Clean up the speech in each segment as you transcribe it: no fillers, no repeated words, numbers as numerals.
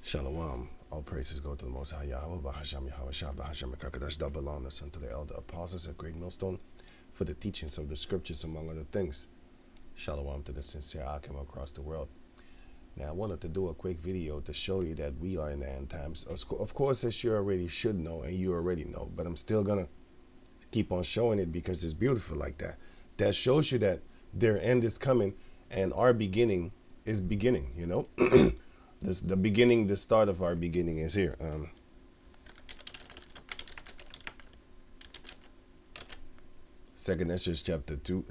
Shalom. All praises go to the Most High Yahweh, Bahasham Yahweh Shah, Bahasham Kakadash, double honors unto the elder apostles at Great Millstone for the teachings of the scriptures, among other things. Shalom to the sincere Akim across the world. Now, I wanted to do a quick video to show you that we are in the end times. Of course, as you already should know, and you already know, but I'm still going to keep on showing it because it's beautiful like that. That shows you that their end is coming and our beginning is beginning, you know? The beginning, the start of our beginning is here. Second Ezra chapter 2,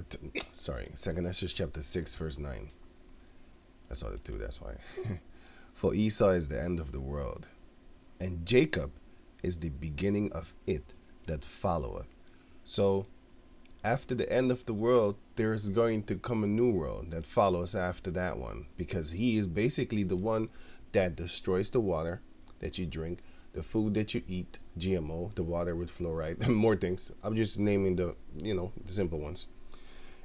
Second Ezra chapter 6, verse 9. That's all the two, that's why. For Esau is the end of the world, and Jacob is the beginning of it that followeth. So, after the end of the world, there is going to come a new world that follows after that one, because he is basically the one that destroys the water that you drink, the food that you eat, GMO, the water with fluoride, and more things. I'm just naming the simple ones.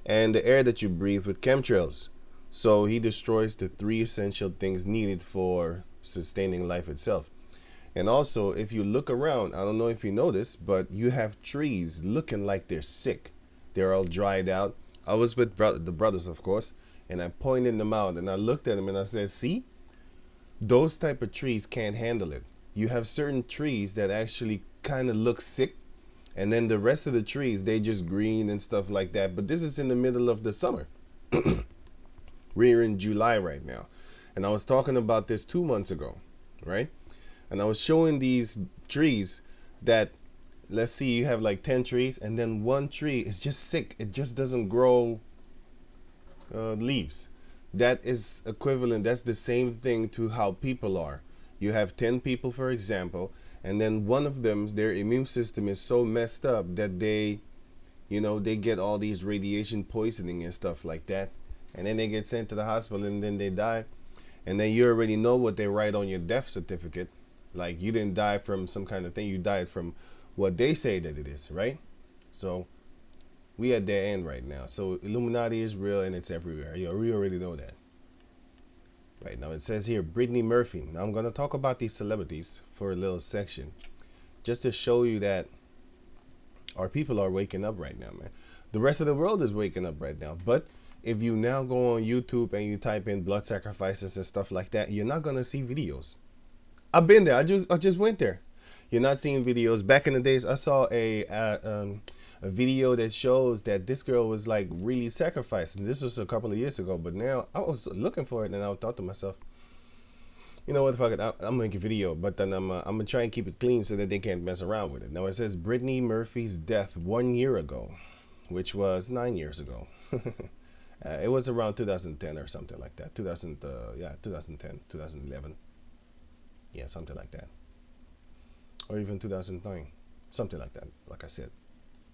And the air that you breathe with chemtrails. So he destroys the three essential things needed for sustaining life itself. And also, if you look around, I don't know if you know this, but you have trees looking like they're sick. They're all dried out. I was with the brothers, of course, and I pointed them out, and I looked at them and I said, see, those type of trees can't handle it. You have certain trees that actually kind of look sick, and then the rest of the trees, they just green and stuff like that. But this is in the middle of the summer. We're in July right now. And I was talking about this 2 months ago, right? And I was showing these trees that, let's see, you have like 10 trees, and then one tree is just sick. It just doesn't grow leaves. That is equivalent. That's the same thing to how people are. You have 10 people, for example, and then one of them, their immune system is so messed up that they get all these radiation poisoning and stuff like that. And then they get sent to the hospital and then they die. And then you already know what they write on your death certificate. Like, you didn't die from some kind of thing. You died from what they say that it is, right? So we at their end right now. So Illuminati is real and it's everywhere. We already know that. Right now it says here, Brittany Murphy. Now I'm going to talk about these celebrities for a little section. Just to show you that our people are waking up right now, man. The rest of the world is waking up right now. But if you now go on YouTube and you type in blood sacrifices and stuff like that, you're not going to see videos. I've been there. I just went there. You're not seeing videos. Back in the days, I saw a video that shows that this girl was like really sacrificed. And this was a couple of years ago. But now I was looking for it and I thought to myself, you know what, fuck it, I'm gonna make a video, but then I'm gonna try and keep it clean so that they can't mess around with it. Now it says Brittany Murphy's death 1 year ago, which was 9 years ago. It was around 2010 or something like that. 2010, 2011. Yeah, something like that. Or even 2009. Something like that, like I said.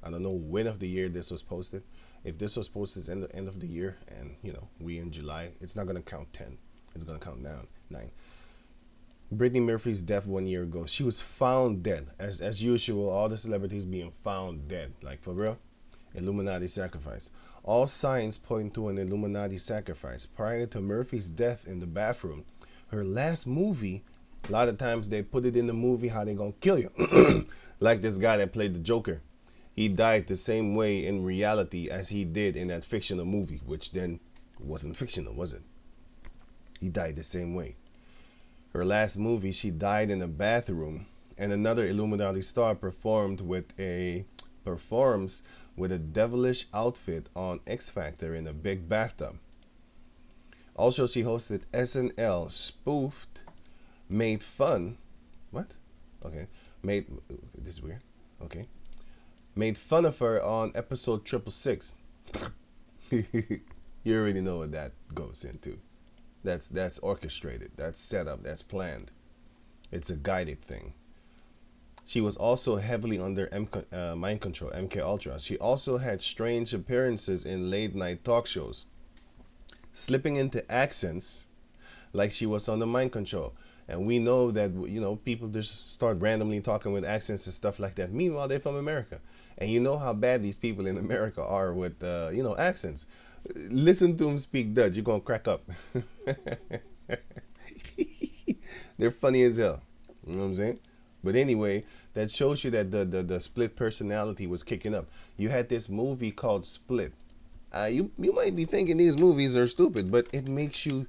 I don't know when of the year this was posted. If this was posted in the end of the year and, we in July, it's not going to count 10. It's going to count down 9. Brittany Murphy's death 1 year ago. She was found dead. As usual, all the celebrities being found dead. Like, for real. Illuminati sacrifice. All signs point to an Illuminati sacrifice. Prior to Murphy's death in the bathroom, her last movie, a lot of times they put it in the movie how they gonna kill you. Like this guy that played the Joker. He died the same way in reality as he did in that fictional movie, which then wasn't fictional, was it? He died the same way. Her last movie, she died in a bathroom, and another Illuminati star performs with a devilish outfit on X Factor in a big bathtub. Also, she hosted SNL, spoofed, made fun. What? Okay. This is weird. Okay. Made fun of her on episode 666. You already know what that goes into. That's orchestrated. That's set up. That's planned. It's a guided thing. She was also heavily under mind control, MK Ultra. She also had strange appearances in late night talk shows, slipping into accents like she was under mind control. And we know that, people just start randomly talking with accents and stuff like that. Meanwhile, they're from America. And you know how bad these people in America are with, accents. Listen to them speak Dutch. You're going to crack up. They're funny as hell. You know what I'm saying? But anyway, that shows you that the split personality was kicking up. You had this movie called Split. You might be thinking these movies are stupid, but it makes you,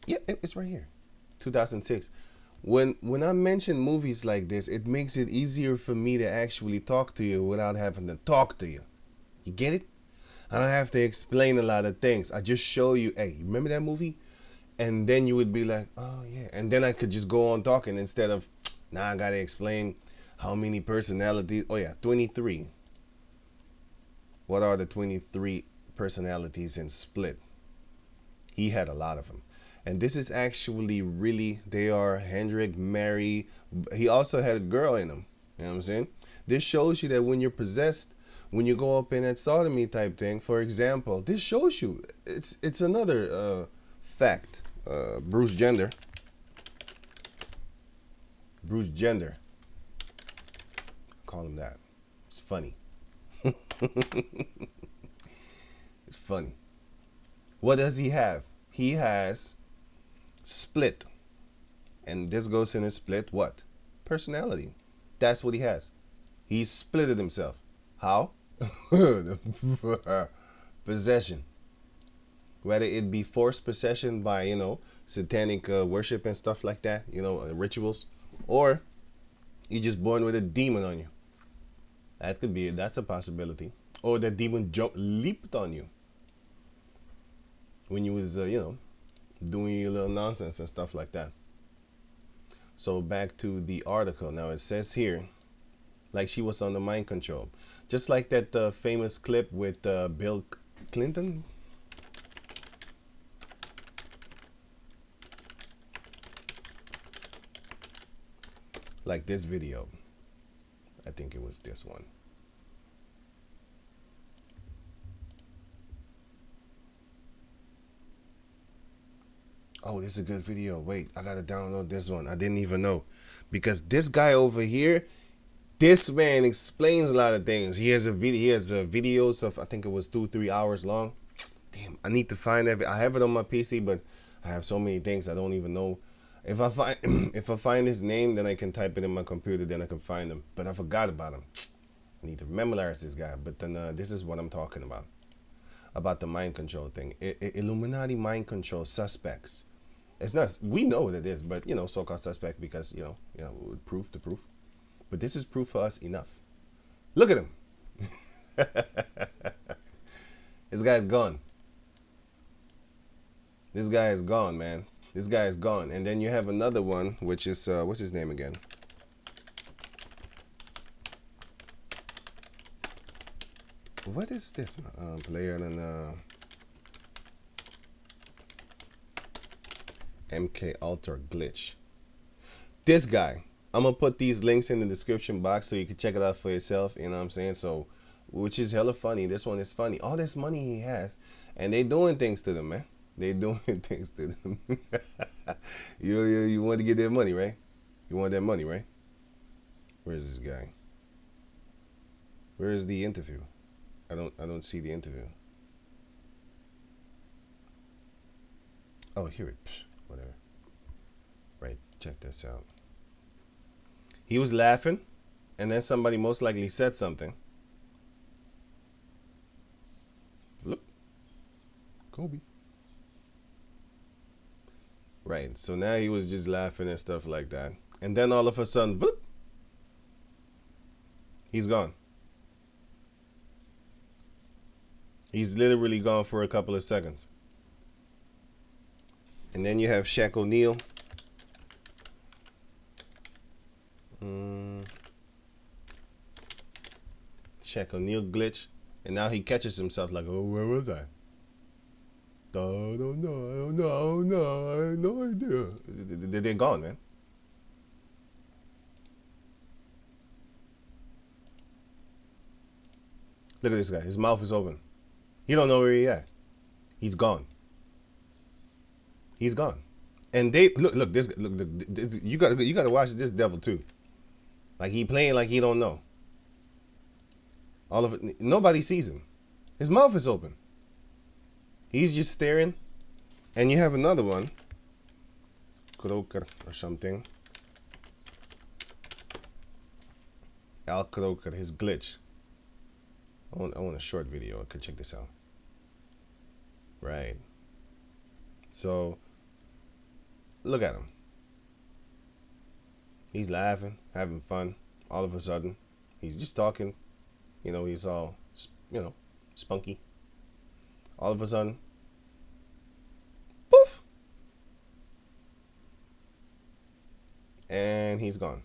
yeah, it's right here, 2006. When I mention movies like this, it makes it easier for me to actually talk to you without having to talk to you. You get it? I don't have to explain a lot of things. I just show you, hey, remember that movie? And then you would be like, oh yeah. And then I could just go on talking instead of, now I gotta explain how many personalities. Oh yeah, 23. What are the 23 personalities in Split? He had a lot of them. And this is actually really, they are Hendrik, Mary. He also had a girl in him. You know what I'm saying? This shows you that when you're possessed, when you go up in that sodomy type thing, for example, this shows you, it's another fact. Bruce Gender. Bruce Gender. Call him that. It's funny. It's funny. What does he have? He has split. And this goes in his split what? Personality. That's what he has. He splitted himself. How? Possession. Whether it be forced possession by, satanic worship and stuff like that, rituals, or you're just born with a demon on you. That could be it. That's a possibility. Or the demon leaped on you when you was, doing your little nonsense and stuff like that. So back to the article. Now it says here, like she was on the mind control. Just like that famous clip with Bill Clinton. Like this video. I think it was this one. Oh, this is a good video. Wait, I gotta download this one. I didn't even know. Because this guy over here, this man explains a lot of things. He has videos of, I think it was 2-3 hours long. Damn, I need to find it. I have it on my PC, but I have so many things I don't even know. If I find if I find his name, then I can type it in my computer, then I can find him. But I forgot about him. I need to memorize this guy. But then this is what I'm talking about the mind control thing. Illuminati mind control suspects. It's not. We know what it is, but so-called suspect because proof. But this is proof for us enough. Look at him. This guy's gone. This guy is gone, man. This guy is gone. And then you have another one, which is, what's his name again? What is this? Player and MK Alter Glitch. This guy. I'm going to put these links in the description box so you can check it out for yourself. You know what I'm saying? So, which is hella funny. This one is funny. All this money he has. And they doing things to them, man. They doing things to them. You want to get their money, right? You want that money, right? Where's this guy? Where is the interview? I don't see the interview. Oh, here it. Psh, whatever. Right, check this out. He was laughing, and then somebody most likely said something. Look, Kobe. Right, so now he was just laughing and stuff like that. And then all of a sudden, boop, he's gone. He's literally gone for a couple of seconds. And then you have Shaq O'Neal. Shaq O'Neal glitch. And now he catches himself like, oh, where was I? I don't know. I have no idea. They're gone, man. Look at this guy. His mouth is open. He don't know where he at. He's gone. He's gone. And they look this you gotta watch this devil too. Like he playing like he don't know. All of it, nobody sees him. His mouth is open. He's just staring. And you have another one Croker or something. Al Croker, his glitch. I want a short video. I could check this out. Right. So, look at him. He's laughing, having fun. All of a sudden, he's just talking. You know, he's all, spunky. All of a sudden, poof! And he's gone.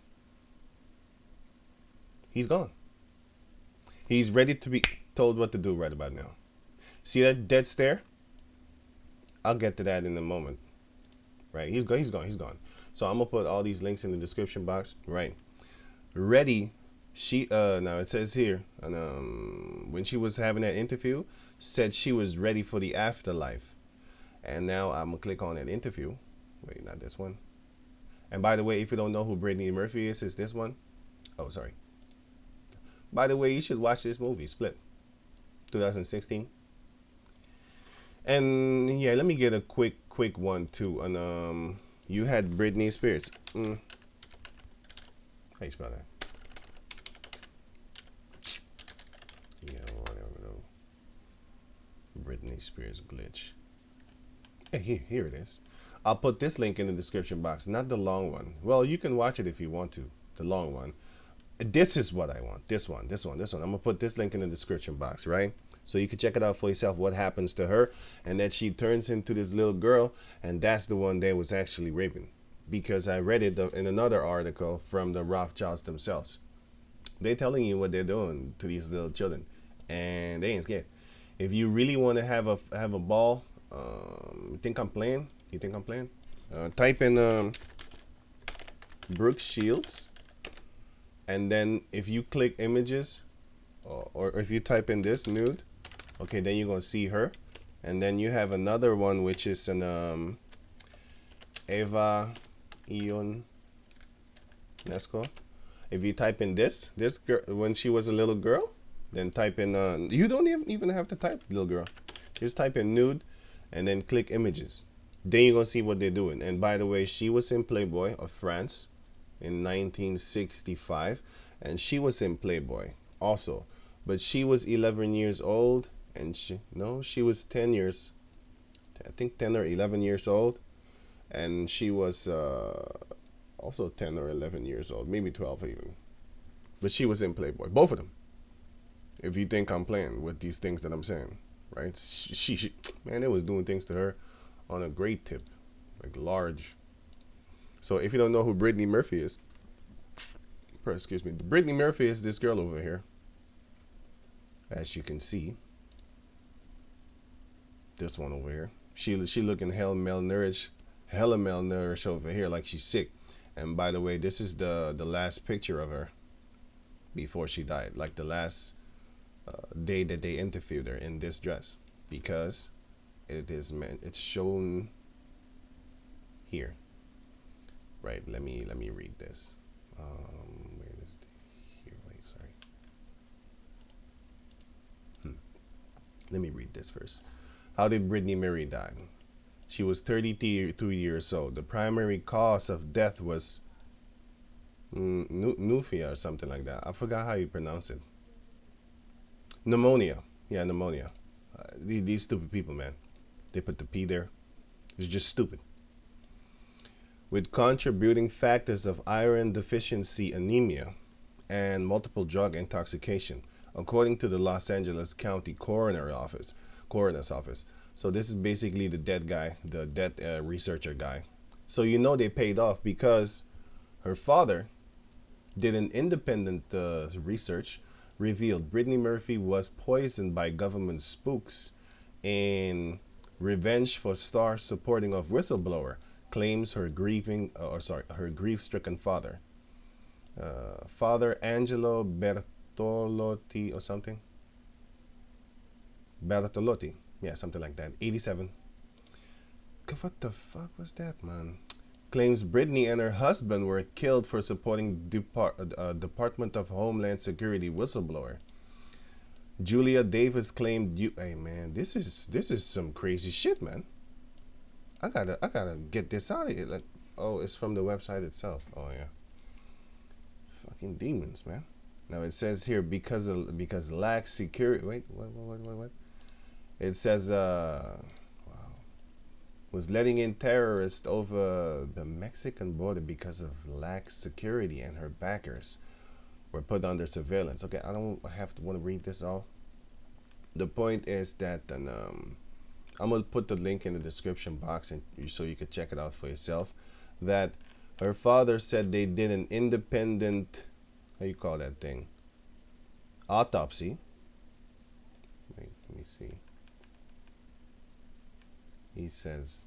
He's gone. He's ready to be told what to do right about now. See that dead stare? I'll get to that in a moment. Right? He's gone. He's gone. He's gone. So I'm gonna put all these links in the description box. Right. Ready. She now it says here, and when she was having that interview, said she was ready for the afterlife. And now I'm gonna click on that interview. Wait, not this one. And by the way, if you don't know who Brittany Murphy is, it's this one. Oh, sorry. By the way, you should watch this movie, Split, 2016. And yeah, let me get a quick one too. And you had Britney Spears. How you spell that? Yeah, whatever. Britney Spears glitch. Hey, here it is. I'll put this link in the description box, not the long one. Well, you can watch it if you want to, the long one. This is what I want. This one. I'm gonna put this link in the description box, right? So you can check it out for yourself what happens to her, and that she turns into this little girl, and that's the one they was actually raping. Because I read it in another article from the Rothschilds themselves. They're telling you what they're doing to these little children, and they ain't scared. If you really want to have a ball, you think I'm playing? Type in Brooke Shields. And then if you click images, or if you type in this nude, okay, then you're gonna see her. And then you have another one which is an Eva Ionesco. If you type in this girl when she was a little girl, then type in you don't even have to type little girl. Just type in nude and then click images. Then you're gonna see what they're doing. And by the way, she was in Playboy of France in 1965, and she was in Playboy also, but she was 11 years old, and she was 10 years, I think 10 or 11 years old, and she was also 10 or 11 years old, maybe 12 even, but she was in Playboy, both of them. If you think I'm playing with these things that I'm saying, right? She man, they was doing things to her on a great tip, like large. So if you don't know who Brittany Murphy is, excuse me, Brittany Murphy is this girl over here. As you can see, this one over here. She looking hella malnourished over here, like she's sick. And by the way, this is the last picture of her before she died, like the last day that they interviewed her in this dress, because it's shown here. Right, let me read this. Where is it? Here, wait, sorry. Let me read this first. How did Brittany Murphy die? She was 32 years old. The primary cause of death was pneumonia or something like that. I forgot how you pronounce it. Pneumonia. Yeah, pneumonia. These stupid people, man. They put the P there. It's just stupid. With contributing factors of iron deficiency, anemia, and multiple drug intoxication, according to the Los Angeles County Coroner's Office. So this is basically the dead guy, the dead researcher guy. So you know they paid off, because her father did an independent research, revealed Brittany Murphy was poisoned by government spooks in revenge for star supporting of whistleblower. Claims her grief-stricken father, Father Angelo Bertolotti or something. Bertolotti, yeah, something like that. 87. What the fuck was that, man? Claims Brittany and her husband were killed for supporting Department of Homeland Security whistleblower. Julia Davis claimed hey man, this is some crazy shit, man. I gotta get this out of here. Like, Oh, it's from the website itself. Oh yeah, fucking demons, man. Now it says here because lack security. Wait, what? It says was letting in terrorists over the Mexican border because of lack security, and her backers were put under surveillance. Okay, I don't have to want to read this all. The point is that, and I'm gonna put the link in the description box, and so you could check it out for yourself. That her father said they did an independent, how you call that thing, autopsy. Wait, let me see. He says,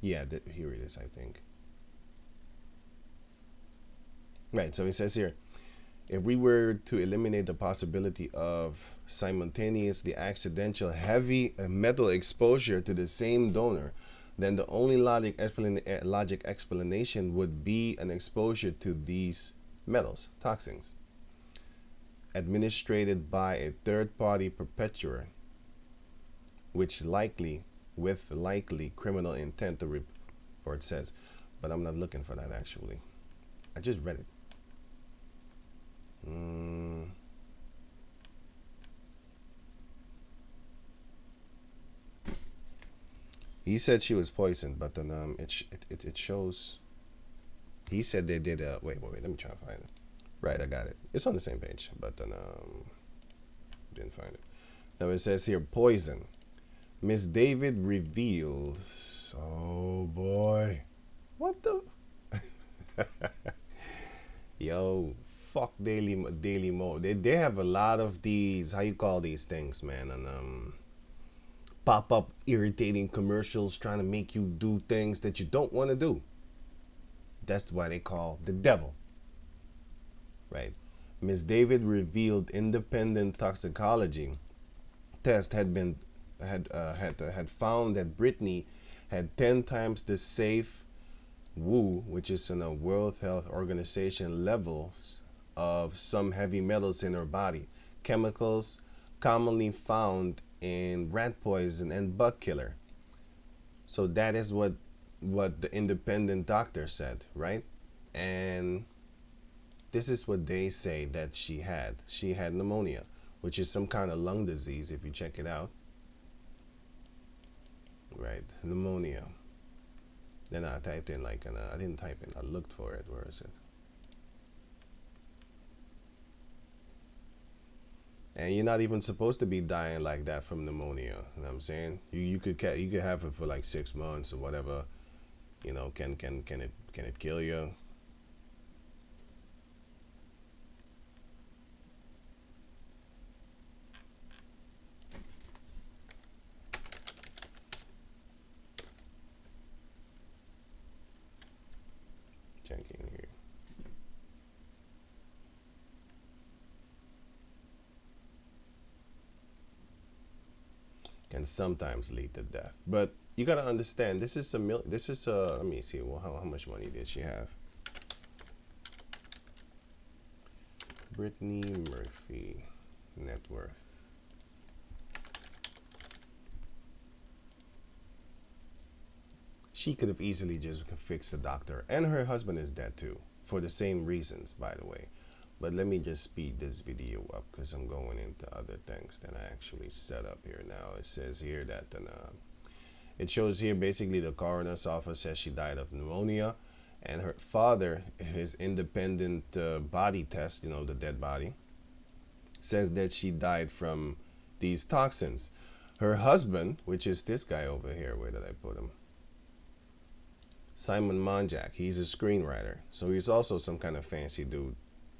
yeah, here it is, I think. Right, so he says here, if we were to eliminate the possibility of simultaneously accidental heavy metal exposure to the same donor, then the only logic explanation would be an exposure to these metals, toxins, administered by a third-party perpetrator, which likely criminal intent, the report says. But I'm not looking for that actually. I just read it. He said she was poisoned, but then it shows. He said they did. Wait. Let me try to find it. Right, I got it. It's on the same page, but then didn't find it. Now it says here poison. Miss David reveals. Oh boy, what the? Yo, fuck Daily Mo. They have a lot of these. How you call these things, man? And pop up irritating commercials trying to make you do things that you don't want to do. That's why they call the devil. Right. Miss David revealed independent toxicology test had found that Brittany had 10 times the safe Wu, which is in a World Health Organization levels of some heavy metals in her body, chemicals commonly found in rat poison and bug killer. So that is what the independent doctor said, right? And this is what they say that she had. She had pneumonia, which is some kind of lung disease if you check it out. Right, pneumonia. Then I typed in I didn't type in, I looked for it. Where is it? And you're not even supposed to be dying like that from pneumonia. You know what I'm saying? You could have it for like 6 months or whatever. You know, can it kill you? Checking here. Can sometimes lead to death, but you gotta understand this is let me see. Well, how much money did she have? Brittany Murphy net worth. She could have easily just fixed the doctor, and her husband is dead too for the same reasons, by the way. But let me just speed this video up because I'm going into other things that I actually set up here now. It says here that it shows here basically the coroner's office says she died of pneumonia, and her father, his independent body test, you know, the dead body, says that she died from these toxins. Her husband, which is this guy over here, where did I put him? Simon Monjack, he's a screenwriter, so he's also some kind of fancy dude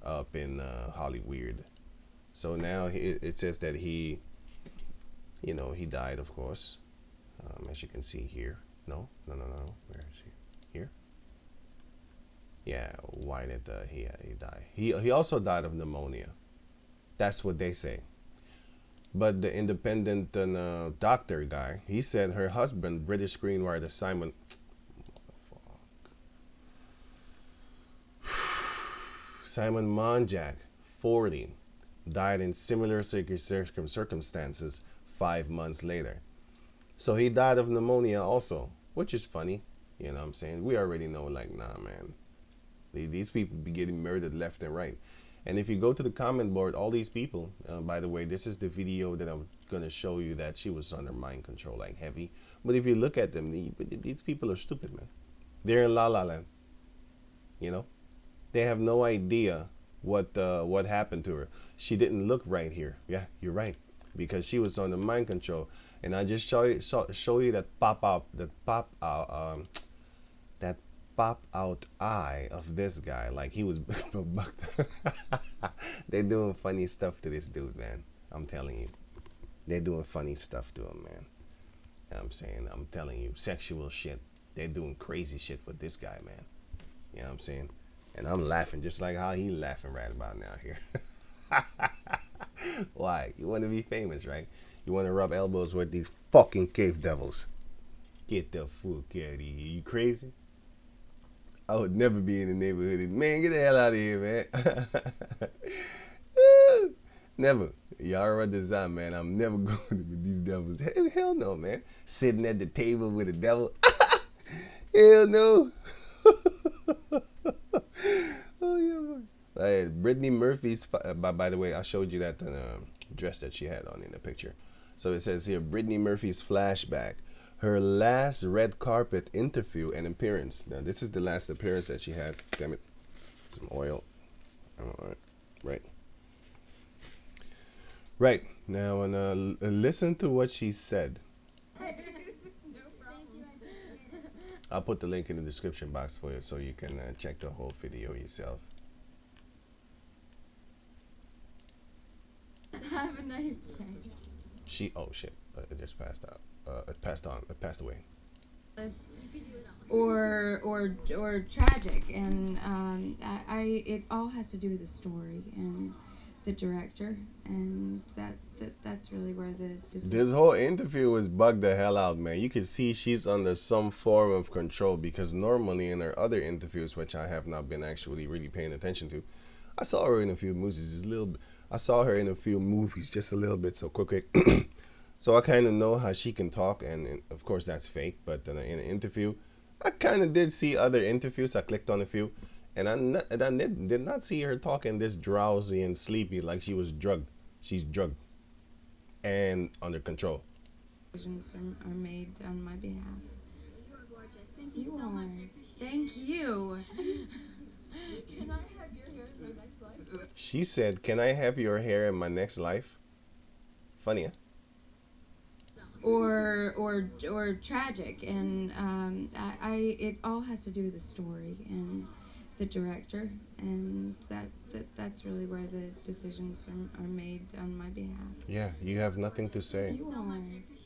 up in Hollywood. So now it says that he died, of course, as you can see here. No. Where is he? Here. Yeah, why did he die? He also died of pneumonia. That's what they say. But the independent doctor guy, he said her husband, British screenwriter Simon. Simon Monjack, 40, died in similar circumstances 5 months later. So he died of pneumonia also, which is funny. You know what I'm saying? We already know, like, nah, man. These people be getting murdered left and right. And if you go to the comment board, all these people, by the way, this is the video that I'm going to show you that she was under mind control, like heavy. But if you look at them, these people are stupid, man. They're in La La Land. You know? They have no idea what happened to her. She didn't look right here. Yeah, you're right. Because she was under mind control. And I just show you that that pop out eye of this guy, like he was they're doing funny stuff to this dude, man. I'm telling you, they're doing funny stuff to him, man. You know what I'm saying? I'm telling you, sexual shit. They're doing crazy shit with this guy, man. You know what I'm saying? And I'm laughing just like how he laughing right about now here. Why? You want to be famous, right? You want to rub elbows with these fucking cave devils. Get the fuck out of here. You crazy? I would never be in the neighborhood. Man, get the hell out of here, man. Never. Y'all run this out, man. I'm never going with these devils. Hell no, man. Sitting at the table with a devil. Hell no. Oh, yeah, Brittany Murphy's, by the way, I showed you that dress that she had on in the picture. So it says here, Brittany Murphy's flashback. Her last red carpet interview and appearance. Now, this is the last appearance that she had. Damn it. Some oil. All right. Right. Now, listen to what she said. I'll put the link in the description box for you so you can check the whole video yourself. Have a nice day. Oh shit, it just passed out. It passed away. Or tragic, and it all has to do with the story and the director, and that's really where the This whole interview was bugged the hell out, man. You can see she's under some form of control, because normally in her other interviews, which I have not been actually really paying attention to, I saw her in a few movies. I saw her in a few movies just a little bit, so quick. So I kind of know how she can talk, and of course that's fake. But in an interview, I kind of did see other interviews. I clicked on a few, and I did not see her talking this drowsy and sleepy like she was drugged. She's drugged and under control. Decisions are made on my behalf. You are gorgeous. Thank you so You much. are. I appreciate Thank you. it. Can I have your hair in my next life? She said, "Can I have your hair in my next life?" Funny, huh? Or tragic, and it all has to do with the story and the director, and that's really where the decisions are made on my behalf. Yeah, you have nothing to say. You are.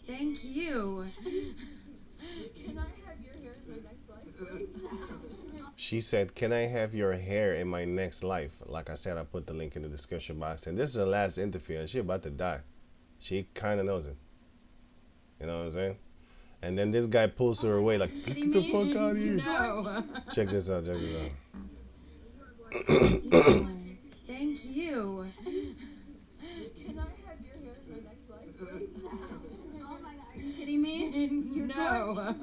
Thank you. Can I have your hair in my next life, please? She said, "Can I have your hair in my next life?" Like I said, I put the link in the description box. And this is her last interview, and she about to die. She kind of knows it. You know what I'm saying? And then this guy pulls her away, like, "Let's get the fuck out of here." No. Check this out. Check this out. You are. Thank you. Can I have your hair in my next life, please? Oh my God, are you kidding me? No.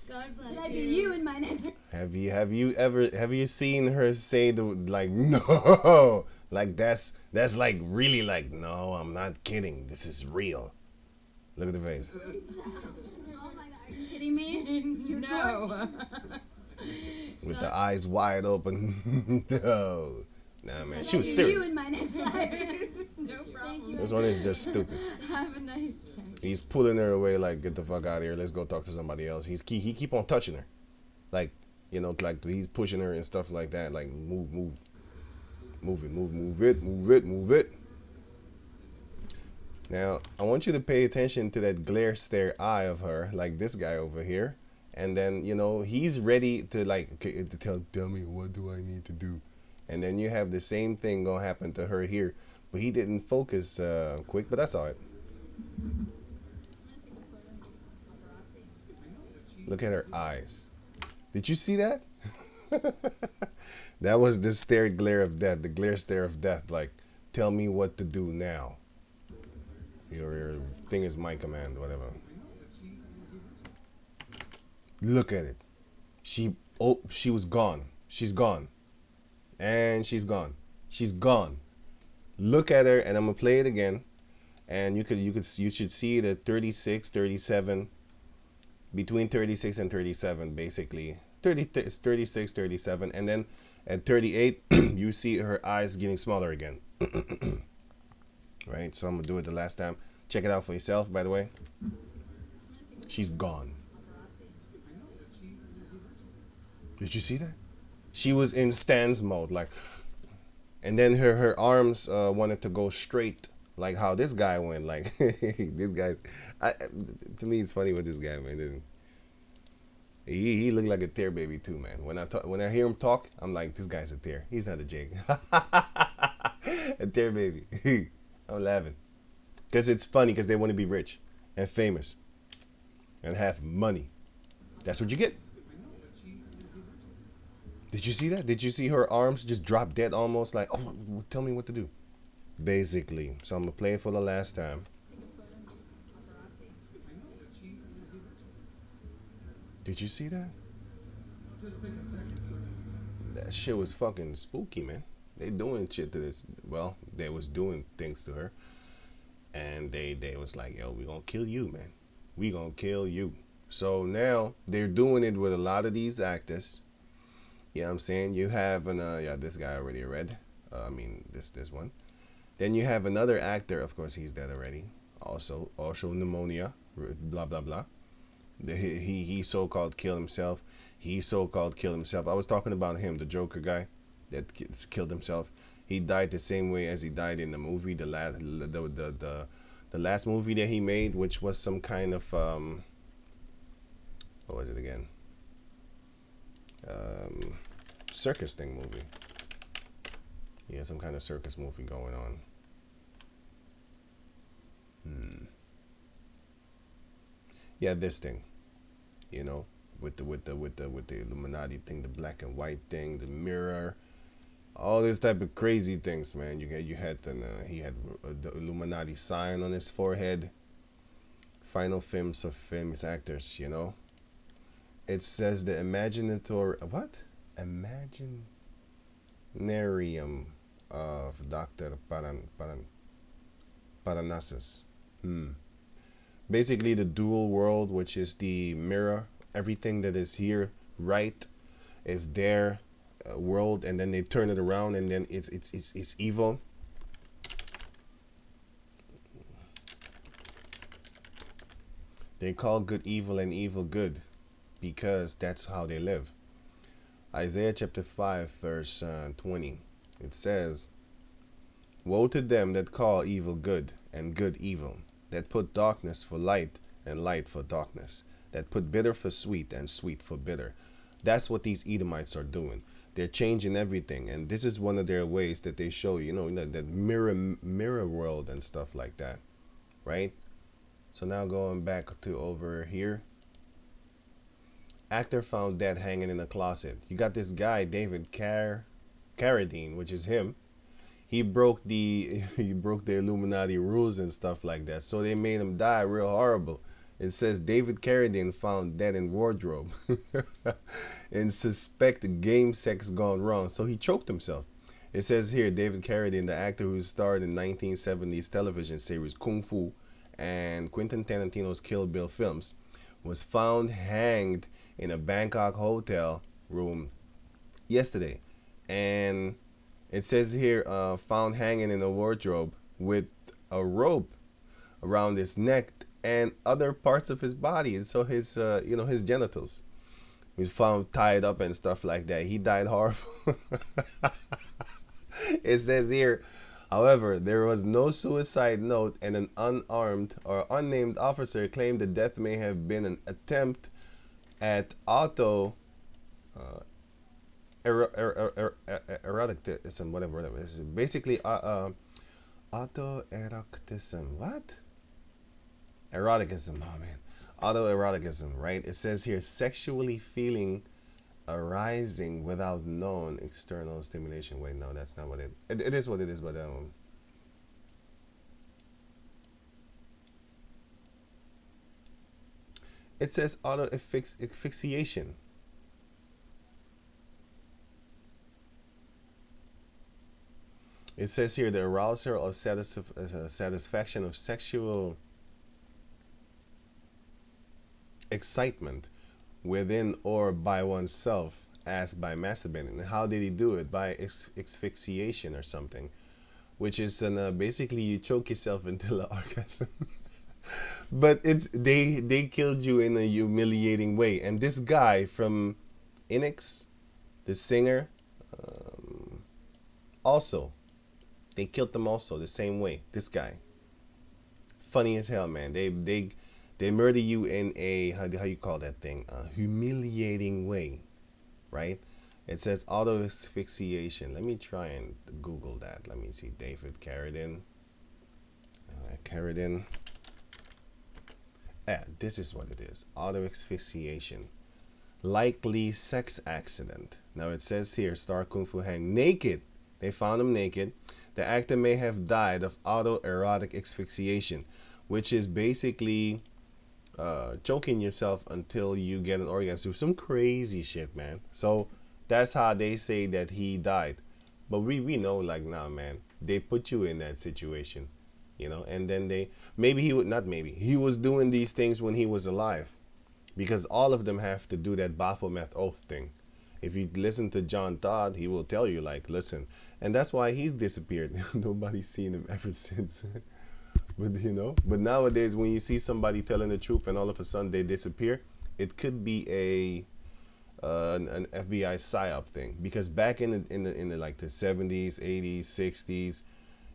God bless Can I be you in my next life? Have you seen her say the like no, like that's like really like, no, I'm not kidding, this is real. Look at the face. Oh my God, are you kidding me? No. With the eyes wide open. No. Nah, man, she was You serious. in my next life. No problem. This one is just stupid. Have a nice day. He's pulling her away like, "Get the fuck out of here. Let's go talk to somebody else." He keep on touching her, like, you know, like he's pushing her and stuff like that. Like, move it. Now I want you to pay attention to that glare stare eye of her, like this guy over here, and then you know he's ready to like, okay, to tell me what do I need to do, and then you have the same thing gonna happen to her here, but he didn't focus quick, but I saw it. Look at her eyes. Did you see that? That was the stare glare of death, the glare stare of death. Like, tell me what to do now. Your thing is my command, whatever. Look at it. She was gone. She's gone. And she's gone. She's gone. Look at her, and I'm gonna play it again. And you should see it at 36, 37, between 36 and 37, basically. 36, 37, and then at 38, you see her eyes getting smaller again. Right? So I'm gonna do it the last time. Check it out for yourself, by the way. She's gone. Did you see that? She was in stance mode, like, and then her arms wanted to go straight, like how this guy went. Like this guy, I, to me, it's funny with this guy, man. He looked like a tear baby too, man. When I hear him talk, I'm like, this guy's a tear. He's not a Jake. A tear baby. I'm laughing because it's funny because they want to be rich and famous and have money. That's what you get. Did you see that? Did you see her arms just drop dead almost like, oh, tell me what to do? Basically. So I'm going to play it for the last time. Did you see that? That shit was fucking spooky, man. They doing shit to this. Well, they was doing things to her. And they was like, yo, we gonna kill you, man. We gonna kill you. So now they're doing it with a lot of these actors. You know what I'm saying? You have yeah, this guy already read. I mean, this one. Then you have another actor. Of course, he's dead already. Also pneumonia. Blah blah blah. He so-called killed himself. He so-called killed himself. I was talking about him, the Joker guy, that killed himself. He died the same way as he died in the movie, the last movie that he made, which was some kind of what was it again? Circus thing movie. Yeah, some kind of circus movie going on. Yeah, this thing. You know, with the Illuminati thing, the black and white thing, the mirror, all this type of crazy things, man. He had the Illuminati sign on his forehead. Final films of famous actors, you know. It says the Imaginarium of Dr. Parnassus. Basically, the dual world, which is the mirror, everything that is here, right, is their world, and then they turn it around, and then it's evil. They call good evil and evil good because that's how they live. Isaiah chapter 5 verse 20, it says, woe to them that call evil good and good evil, that put darkness for light and light for darkness, that put bitter for sweet and sweet for bitter. That's what these Edomites are doing. They're changing everything, and this is one of their ways that they show, you know, that mirror world and stuff like that, right? So now going back to over here. Actor found dead hanging in a closet. You got this guy, David Carradine, which is him. He broke the Illuminati rules and stuff like that. So they made him die real horrible. It says David Carradine found dead in wardrobe. And suspect game sex gone wrong. So he choked himself. It says here, David Carradine, the actor who starred in 1970s television series Kung Fu and Quentin Tarantino's Kill Bill films, was found hanged in a Bangkok hotel room yesterday. And it says here, found hanging in a wardrobe with a rope around his neck and other parts of his body. And so his, his genitals. He was found tied up and stuff like that. He died horrible. It says here, however, there was no suicide note, and an unarmed or unnamed officer claimed the death may have been an attempt at eroticism, whatever it is. Basically, autoeroticism. What? Eroticism. Oh man, autoeroticism. Right? It says here, sexually feeling arising without known external stimulation. Wait, no, that's not what it is. What it is, but It says auto asphyxiation. It says here the arousal or satisfaction of sexual excitement within or by oneself as by masturbating. And how did he do it? By asphyxiation or something, which is basically you choke yourself until an orgasm. But it's they killed you in a humiliating way. And this guy from Inix, the singer, also they killed them also the same way. This guy, funny as hell, man. They murder you in a how you call that thing? Humiliating way, right? It says auto asphyxiation. Let me try and Google that. Let me see. David Carradine. Carradine. This is what it is. Auto asphyxiation. Likely sex accident. Now it says here, Star Kung Fu Hang naked. They found him naked. The actor may have died of autoerotic asphyxiation, which is basically choking yourself until you get an orgasm. Some crazy shit, man. So that's how they say that he died. But we know, like, nah, man, they put you in that situation, and then they, maybe he would not, maybe he was doing these things when he was alive, because all of them have to do that Baphomet oath thing. If you listen to John Todd, he will tell you, like, listen, and that's why he's disappeared. Nobody's seen him ever since. But nowadays, when you see somebody telling the truth and all of a sudden they disappear, it could be an FBI psyop thing. Because back in the like the 70s, 80s, 60s,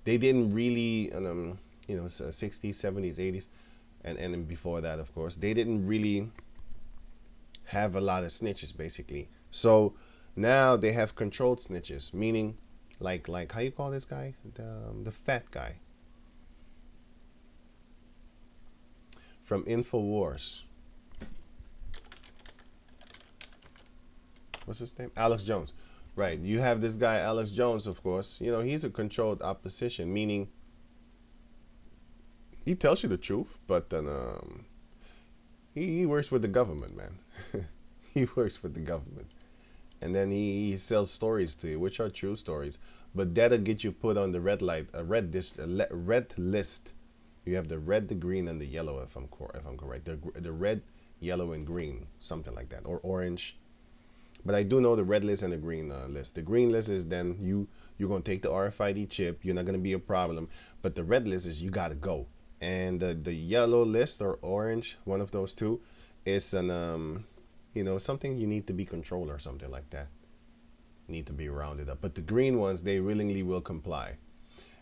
they didn't really 60s, 70s, 80s, and before that, of course, they didn't really have a lot of snitches, basically. So now they have controlled snitches, meaning like how you call this guy, the fat guy from InfoWars. What's his name? Alex Jones. Right. You have this guy, Alex Jones, of course. He's a controlled opposition, meaning he tells you the truth, but then he works with the government, man. He works with the government. And then he sells stories to you, which are true stories. But that'll get you put on the red list. You have the red, the green, and the yellow, if I'm correct. The red, yellow, and green, something like that, or orange. But I do know the red list and the green list. The green list is then you're gonna take the RFID chip. You're not gonna be a problem. But the red list is you gotta go. And the yellow list or orange, one of those two, is an something you need to be controlled or something like that. Need to be rounded up. But the green ones, they willingly will comply.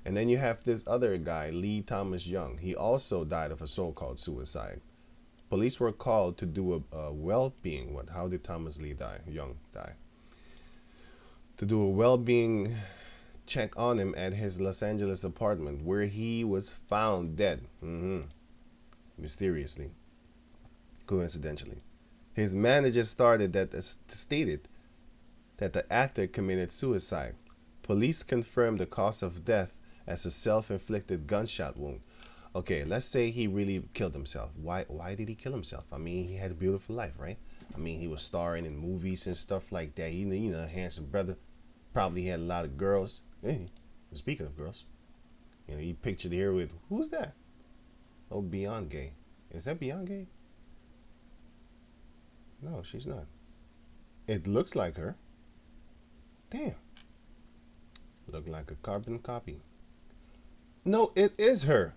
And then you have this other guy, Lee Thomas Young. He also died of a so-called suicide. Police were called to do a well-being. How did Thomas Lee Young die? To do a well-being check on him at his Los Angeles apartment, where he was found dead. Mysteriously. Coincidentally. His manager stated that the actor committed suicide. Police confirmed the cause of death as a self-inflicted gunshot wound. Okay, let's say he really killed himself. Why did he kill himself? I mean, he had a beautiful life, right? I mean, he was starring in movies and stuff like that. A handsome brother. Probably had a lot of girls. Hey, speaking of girls, you pictured here with, who's that? Oh, Beyond Gay. Is that Beyond Gay? No, she's not. It looks like her. Damn. Look like a carbon copy. No, it is her.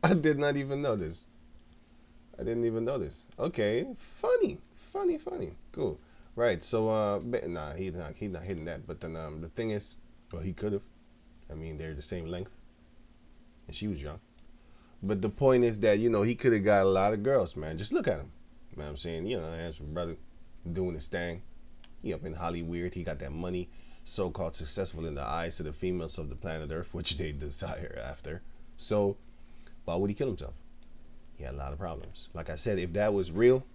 I did not even know this. I didn't even know this. Okay, funny. Cool. Right. So, nah, he's not hitting that. But then, the thing is, well, he could have. I mean, they're the same length, and she was young. But the point is that he could have got a lot of girls, man. Just look at him. You know what I'm saying? Handsome brother, doing his thing. He up in Hollywood. He got that money. So-called successful in the eyes of the females of the planet Earth, which they desire after. So, why would he kill himself? He had a lot of problems. Like I said, if that was real,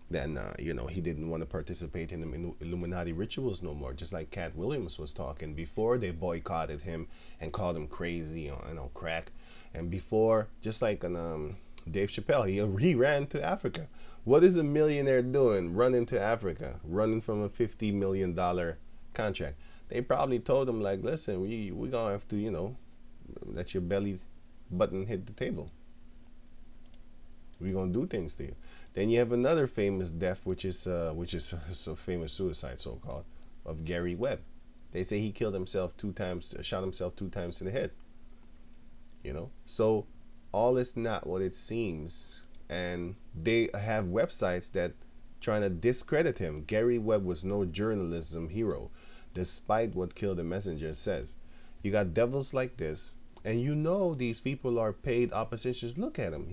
then he didn't want to participate in the Illuminati rituals no more. Just like Cat Williams was talking before, they boycotted him and called him crazy, crack. And before, just like Dave Chappelle, he ran to Africa. What is a millionaire doing running to Africa, running from a $50 million contract? They probably told him like, listen, we gonna have to, let your belly button hit the table. We gonna do things to you. Then you have another famous death, which is so famous suicide, so called, of Gary Webb. They say he killed himself 2 times, shot himself 2 times in the head. So all is not what it seems, and they have websites that trying to discredit him. Gary Webb was no journalism hero, despite what Kill the Messenger says. You got devils like this, and these people are paid oppositions. Look at him.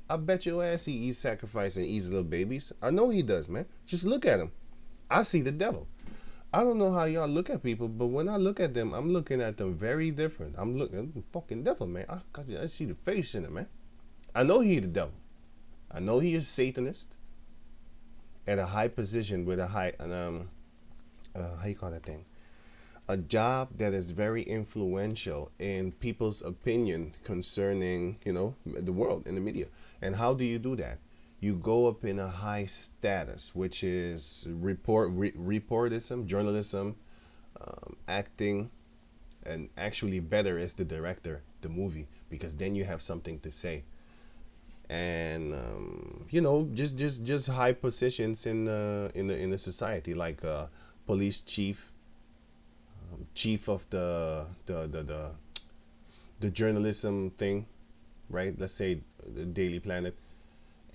I bet your ass he eats sacrifice and eats little babies. I know he does, man. Just look at him. I see the devil. I don't know how y'all look at people, but when I look at them, I'm looking at them very different. I'm looking at the fucking devil, man. I see the face in it, man. I know he the devil. I know he is Satanist at a high position with a high, how you call that thing? A job that is very influential in people's opinion concerning, the world in the media. And how do you do that? You go up in a high status, which is reportism, journalism, acting, and actually better is the director, the movie, because then you have something to say. And just high positions in the society, like police chief, chief of the journalism thing, right? Let's say the Daily Planet,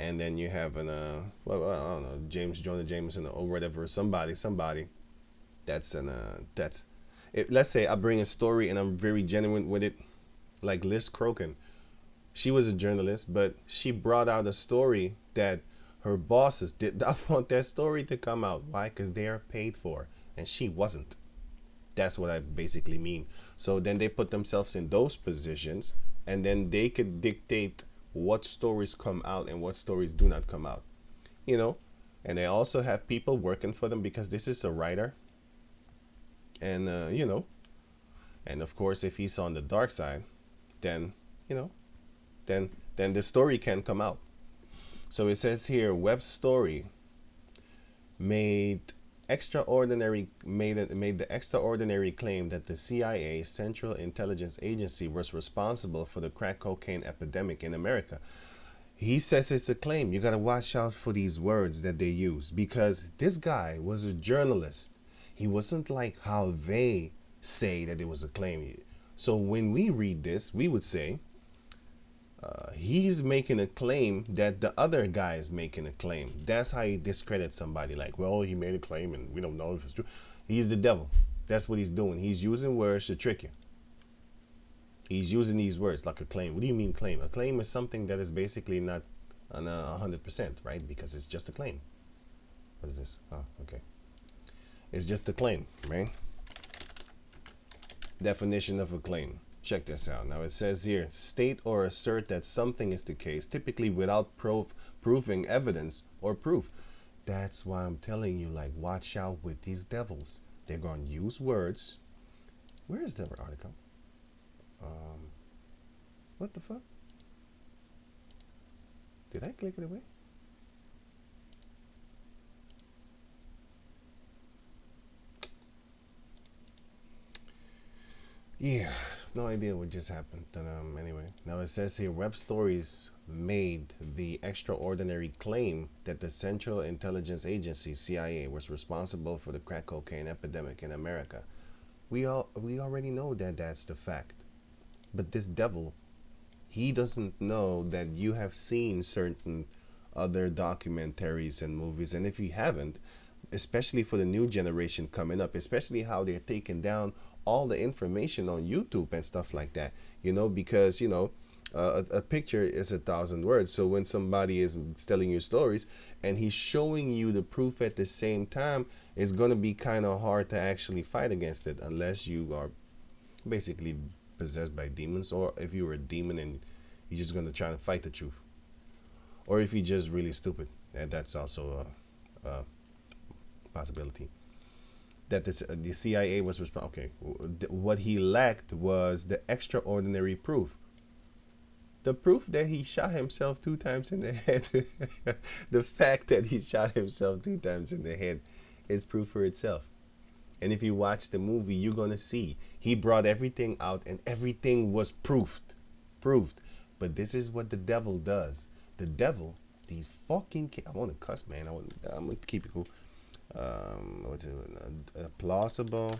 and then you have I don't know, James Jonah Jameson or whatever, somebody that's it. Let's say I bring a story and I'm very genuine with it, like Liz Crokin. She was a journalist, but she brought out a story that her bosses did not want that story to come out. Why? Because they are paid for, and she wasn't. That's what I basically mean. So then they put themselves in those positions, and then they could dictate what stories come out and what stories do not come out. You know, and they also have people working for them because this is a writer, and and of course, if he's on the dark side, then you know, then the story can come out. So it says here, Webb's story made made the extraordinary claim that the CIA, Central Intelligence Agency, was responsible for the crack cocaine epidemic in America. He says it's a claim. You got to watch out for these words that they use, because this guy was a journalist. He wasn't like how they say that it was a claim. So when we read this, we would say he's making a claim that the other guy is making a claim. That's how you discredit somebody. Like, well, he made a claim and we don't know if it's true. He's the devil. That's what he's doing. He's using words to trick you. He's using these words like a claim. What do you mean claim? A claim is something that is basically not on 100%, right? Because it's just a claim. What is this? Oh, okay. It's just a claim, right? Definition of a claim. Check this out. Now it says here, state or assert that something is the case, typically without proving evidence or proof. That's why I'm telling you, like, watch out with these devils. They're going to use words. Where is the article? What the fuck? Did I click it away? Yeah, no idea what just happened. Anyway, now it says here, web stories made the extraordinary claim that the Central Intelligence Agency, CIA, was responsible for the crack cocaine epidemic in America. We already know that that's the fact. But this devil, he doesn't know that you have seen certain other documentaries and movies, and if you haven't, especially for the new generation coming up, especially how they're taking down all the information on YouTube and stuff like that, because a picture is 1,000 words. So when somebody is telling you stories and he's showing you the proof at the same time, it's going to be kind of hard to actually fight against it unless you are basically possessed by demons, or if you were a demon and you're just going to try to fight the truth, or if you're just really stupid, and that's also a possibility. That the CIA was responsible. Okay, what he lacked was the extraordinary proof. The proof that he shot himself 2 times in the head, the fact that he shot himself 2 times in the head is proof for itself. And if you watch the movie, you're gonna see he brought everything out and everything was proved. Proved. But this is what the devil does. The devil, these fucking I wanna cuss, man. I'm gonna keep it cool. What's it? Plausible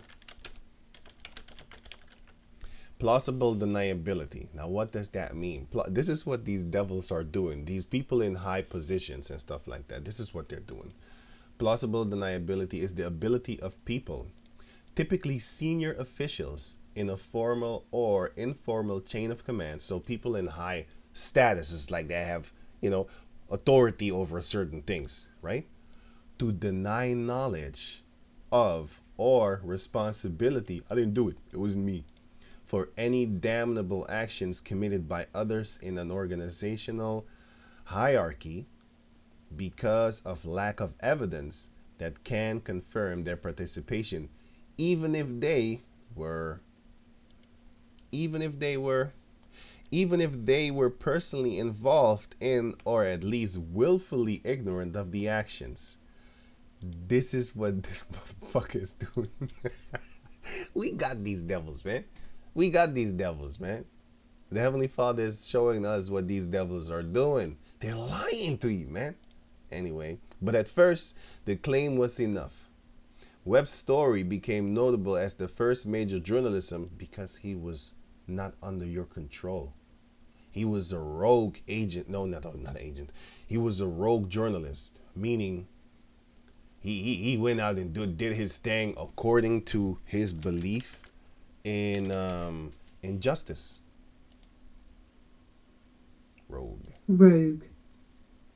deniability. Now, what does that mean? This is what these devils are doing. These people in high positions and stuff like that. This is what they're doing. Plausible deniability is the ability of people, typically senior officials in a formal or informal chain of command. So people in high statuses, like they have, authority over certain things, right? To deny knowledge of or responsibility. I didn't do it. It wasn't me. For any damnable actions committed by others in an organizational hierarchy because of lack of evidence that can confirm their participation, even if they were even if they were even if they were personally involved in or at least willfully ignorant of the actions. This is what this motherfucker is doing. We got these devils, man. We got these devils, man. The Heavenly Father is showing us what these devils are doing. They're lying to you, man. Anyway, but at first, the claim was enough. Webb's story became notable as the first major journalism because he was not under your control. He was a rogue agent. No, not agent. He was a rogue journalist, meaning he went out and did his thing according to his belief in justice. Rogue. Rogue.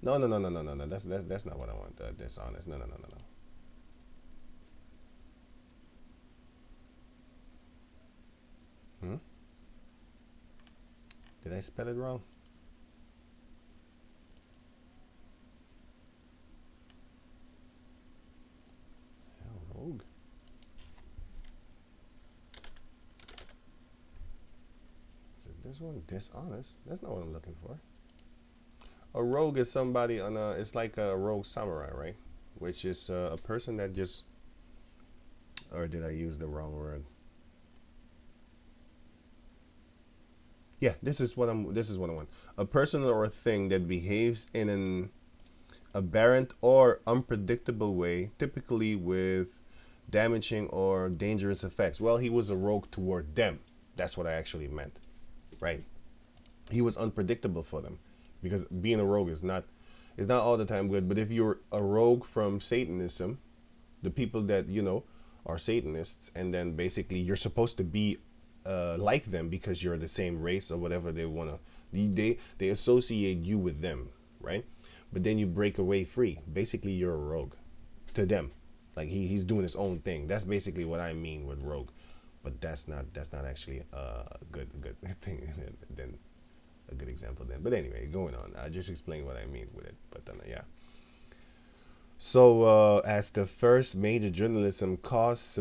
No. That's not what I want. Dishonest. No. Hmm? Did I spell it wrong? Rogue. Is it this one? Dishonest? That's not what I'm looking for. A rogue is somebody on a. It's like a rogue samurai, right? Which is a person that just. Or did I use the wrong word? Yeah, this is what I want. A person or a thing that behaves in an aberrant or unpredictable way, typically with damaging or dangerous effects. Well, he was a rogue toward them. That's what I actually meant, right? He was unpredictable for them, because being a rogue is not all the time good. But if you're a rogue from Satanism, the people that are Satanists, and then basically you're supposed to be like them because you're the same race or whatever they want to. They associate you with them, right? But then you break away free. Basically, you're a rogue to them. Like he's doing his own thing. That's basically what I mean with rogue. But that's not actually a good thing. Then a good example then. But anyway, going on. I just explained what I mean with it. But yeah. So as the first major journalism cause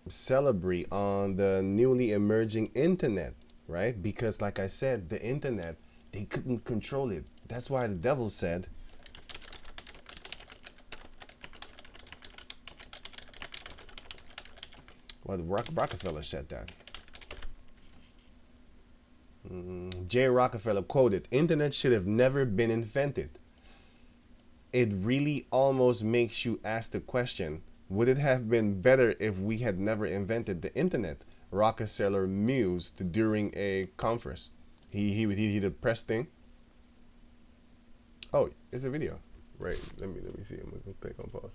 celebrate on the newly emerging internet, right? Because like I said, the internet, they couldn't control it. That's why the devil said, well, Rockefeller said that. J. Rockefeller quoted, "Internet should have never been invented." It really almost makes you ask the question, would it have been better if we had never invented the internet? Rockefeller mused during a conference. He did a press thing. Oh, it's a video. Right. Let me see. I'm gonna click on pause.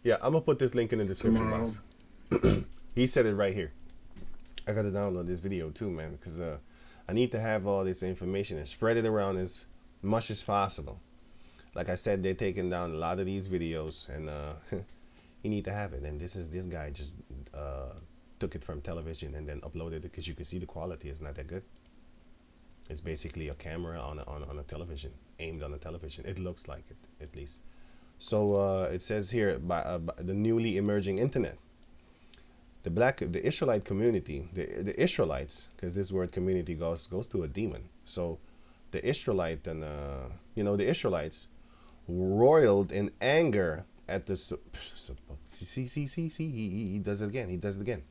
Yeah, I'm gonna put this link in the description box. He said it right here. I gotta download this video too, man, because I need to have all this information and spread it around as much as possible. Like I said, they're taking down a lot of these videos, and you need to have it. And this guy just took it from television and then uploaded it, because you can see the quality is not that good. It's basically a camera on a television, aimed on a television. It looks like it, at least. So it says here, by the newly emerging internet. the Israelite community, the Israelites, because this word community goes to a demon. So the Israelite and the Israelites roiled in anger at the see he does it again. He does it again.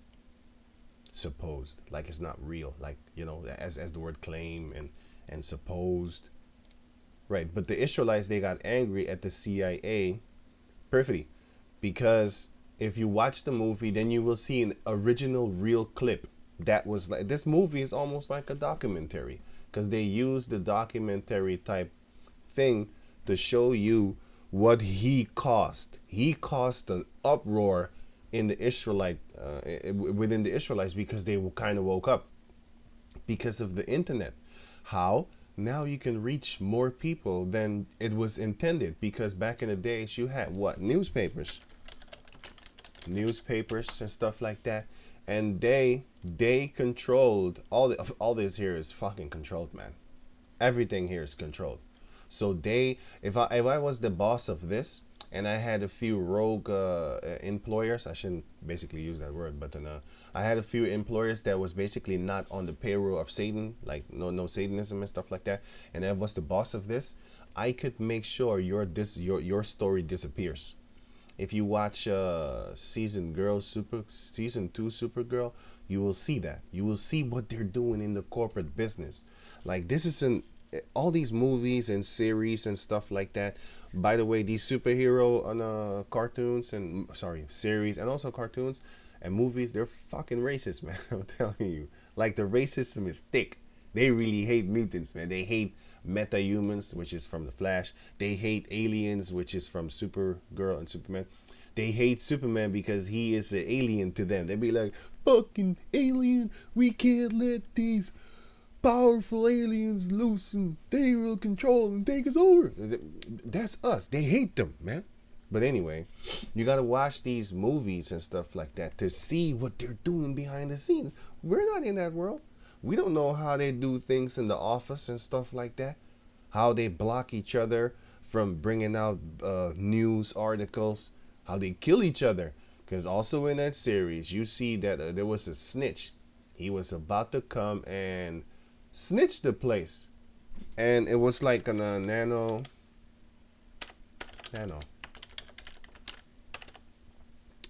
Supposed, like it's not real, like as the word claim and supposed, right? But the Israelites, they got angry at the CIA perfectly, because if you watch the movie, then you will see an original real clip that was like, this movie is almost like a documentary, because they use the documentary type thing to show you what he caused. He caused an uproar in the Israelite within the Israelites, because they kind of woke up because of the internet. How? Now you can reach more people than it was intended, because back in the days you had what? Newspapers and stuff like that, and they controlled all this here is fucking controlled, man. Everything here is controlled. So if I was the boss of this, and I had a few rogue employers, I shouldn't basically use that word, but then I had a few employers that was basically not on the payroll of Satan, like no Satanism and stuff like that, and I was the boss of this, I could make sure your story disappears. If you watch season 2 Supergirl, you will see that. You will see what they're doing in the corporate business. Like, this is all these movies and series and stuff like that. By the way, these superhero cartoons and series, and also cartoons and movies, they're fucking racist, man. I'm telling you. Like, the racism is thick. They really hate mutants, man. They hate metahumans, which is from the Flash. They hate aliens, which is from Supergirl and Superman. They hate Superman because he is an alien to them. They be like, fucking alien, we can't let these powerful aliens loose and they will control and take us over. That's us. They hate them, man. But anyway, you gotta watch these movies and stuff like that to see what they're doing behind the scenes. We're not in that world. We don't know how they do things in the office and stuff like that. How they block each other from bringing out news articles. How they kill each other. Because also in that series, you see that there was a snitch. He was about to come and snitch the place. And it was like a nano.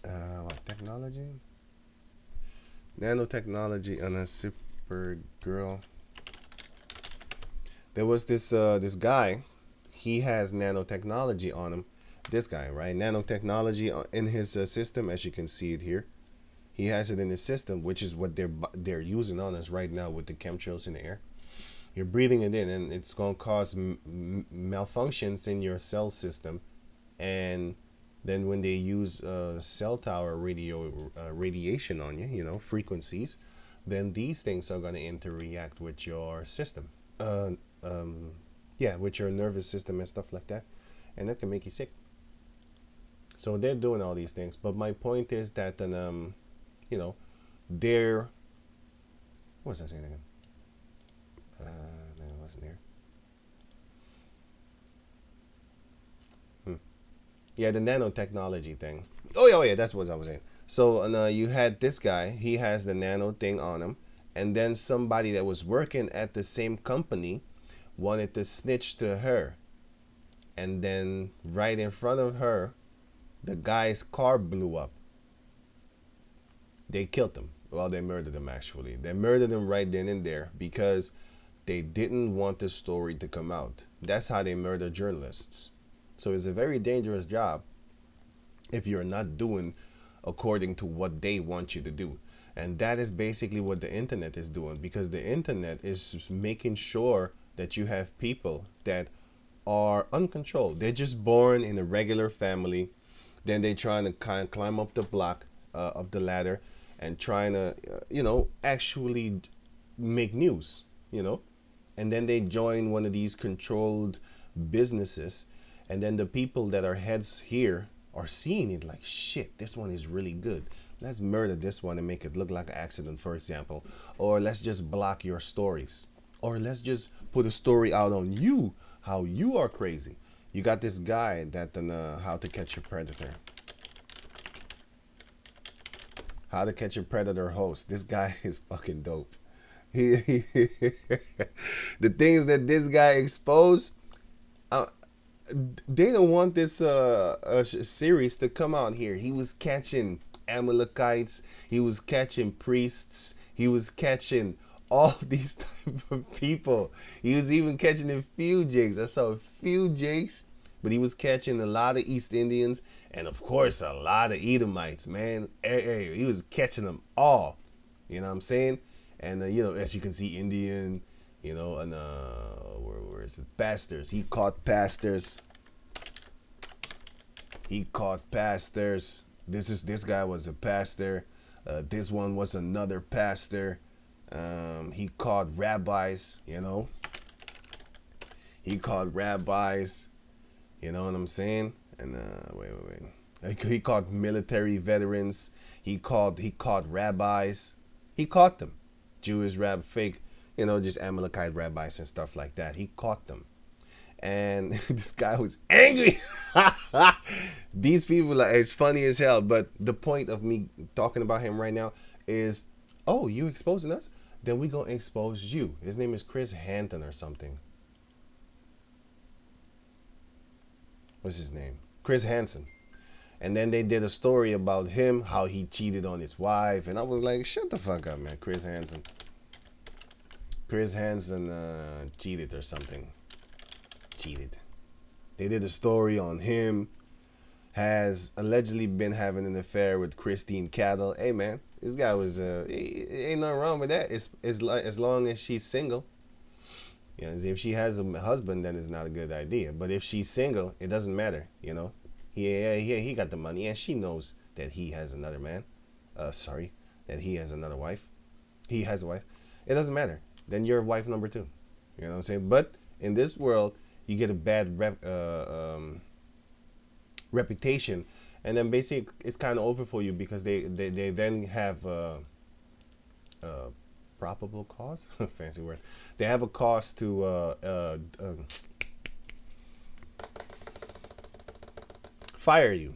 What technology? Nanotechnology on a Supergirl. There was this guy. He has nanotechnology on him. This guy, right? Nanotechnology in his system, as you can see it here. He has it in his system, which is what they're using on us right now with the chemtrails in the air. You're breathing it in, and it's going to cause malfunctions in your cell system. And then when they use cell tower radiation on you, frequencies, then these things are going to interact with your system. With your nervous system and stuff like that. And that can make you sick. So they're doing all these things. But my point is that, they're... What was I saying again? No, it wasn't here. Yeah, the nanotechnology thing. Oh yeah, that's what I was saying. So you had this guy. He has the nano thing on him. And then somebody that was working at the same company wanted to snitch to her. And then right in front of her, the guy's car blew up. They killed him. Well, they murdered him, actually. They murdered him right then and there because they didn't want the story to come out. That's how they murder journalists. So it's a very dangerous job if you're not doing according to what they want you to do. And that is basically what the internet is doing, because the internet is making sure that you have people that are uncontrolled. They're just born in a regular family. Then they trying to kind of climb up the block, up the ladder, and trying to, actually make news, And then they join one of these controlled businesses. And then the people that are heads here are seeing it like, shit, this one is really good. Let's murder this one and make it look like an accident, for example. Or let's just block your stories. Or let's just put a story out on you, how you are crazy. You got this guy that How to Catch a Predator. How to Catch a Predator host. This guy is fucking dope. The things that this guy exposed, uh, they don't want this series to come out here. He was catching Amalekites. He was catching priests. He was catching all these type of people. He was even catching a few jakes. I saw a few jakes, but he was catching a lot of East Indians and of course a lot of Edomites. Man, he was catching them all. You know what I'm saying? And as you can see, Indian. And where is it? Pastors. He caught pastors. He caught pastors. This guy was a pastor. This one was another pastor. He caught rabbis. He caught rabbis. You know what I'm saying? And wait. He caught military veterans. He caught rabbis. He caught them. Jewish fake, just Amalekite rabbis and stuff like that. He caught them. And this guy was angry. These people it's funny as hell. But the point of me talking about him right now is, oh, you exposing us? Then we gonna expose you. His name is Chris Hanton or something. What's his name? Chris Hansen. And then they did a story about him, how he cheated on his wife. And I was like, shut the fuck up, man. Chris Hansen. Chris Hansen cheated or something. Cheated. They did a story on him. Has allegedly been having an affair with Christine Cattle. Hey, man. This guy was, ain't nothing wrong with that. As long as she's single. If she has a husband, then it's not a good idea. But if she's single, it doesn't matter, He got the money, and she knows that he has another man. That he has another wife. He has a wife. It doesn't matter. Then you're wife number 2. You know what I'm saying? But in this world, you get a bad reputation, and then basically it's kind of over for you because they then have probable cause. Fancy word. They have a cause to fire you.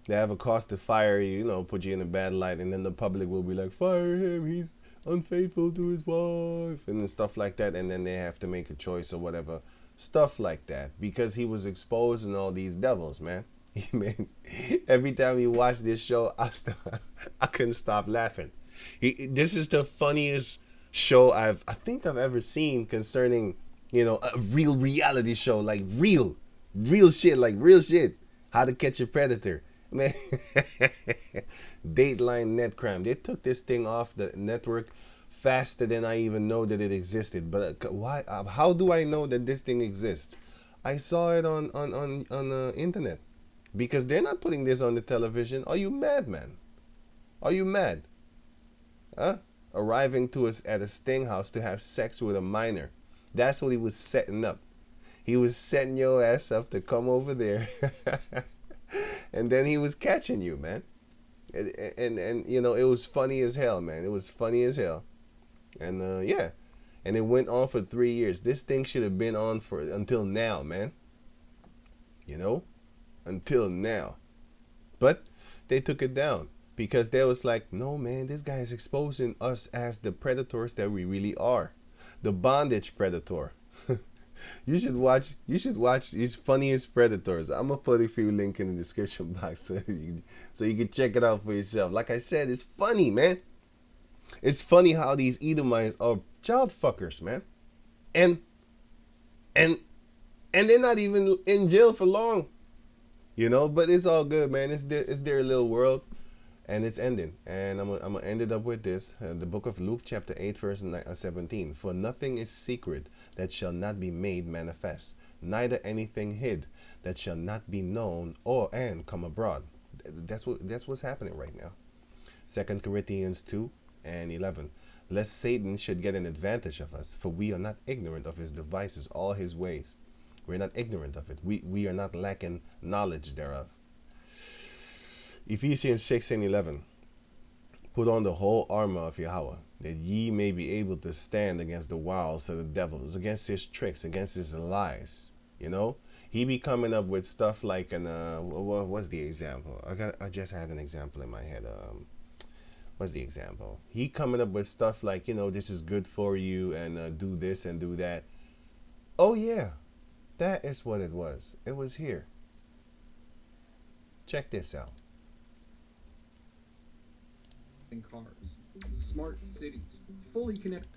They have a cause to fire you, put you in a bad light, and then the public will be like, fire him, he's unfaithful to his wife, and then stuff like that, and then they have to make a choice or whatever, stuff like that, because he was exposing all these devils, man. Man, every time you watch this show, I couldn't stop laughing. This is the funniest show I think I've ever seen concerning, a real reality show, like real shit, like real shit. How to Catch a Predator, man. Dateline Net Crime. They took this thing off the network faster than I even know that it existed. But why? How do I know that this thing exists? I saw it on the internet, because they're not putting this on the television. Are you mad, man? Are you mad? Huh? Arriving to us at a sting house to have sex with a minor. That's what he was setting up. He was setting your ass up to come over there. And then he was catching you, man. And it was funny as hell, man. It was funny as hell. And yeah. And it went on for 3 years. This thing should have been on for until now, man. Until now. But they took it down. Because they was like, no, man, this guy is exposing us as the predators that we really are. The bondage predator. You should watch these funniest predators. I'm gonna put a few links in the description box so you can check it out for yourself. Like I said, it's funny, man. It's funny how these Edomites are child fuckers, man. And they're not even in jail for long. But it's all good, man. It's their little world. And it's ending. And I'm gonna end it up with this. The book of Luke chapter 8 verse 17. For nothing is secret that shall not be made manifest, neither anything hid that shall not be known and come abroad. That's what's happening right now. 2 Corinthians 2:11. Lest Satan should get an advantage of us, for we are not ignorant of his devices, all his ways. We're not ignorant of it. We are not lacking knowledge thereof. Ephesians 6:11. Put on the whole armor of Yahweh, that ye may be able to stand against the wiles of the devil, against his tricks, against his lies. He be coming up with stuff like what's the example? I just had an example in my head. what's the example? He coming up with stuff like, this is good for you and do this and do that. Oh yeah, that is what it was. It was here. Check this out. In cars, smart cities, fully connected.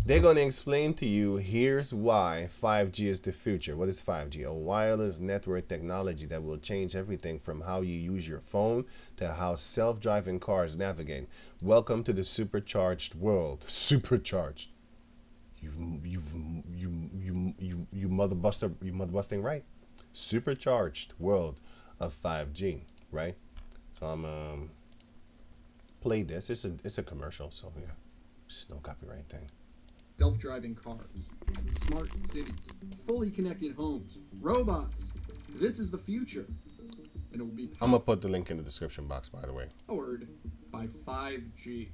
They're going to explain to you here's why 5G is the future. What is 5G? A wireless network technology that will change everything from how you use your phone to how self-driving cars navigate. Welcome to the supercharged world. Supercharged. You mother busting right. Supercharged world of 5G, right? So I'm play this. It's a commercial, so yeah. Just no copyright thing. Self-driving cars, smart cities, fully connected homes, robots. This is the future. And it will be I'm going to put the link in the description box, by the way. powered by 5G.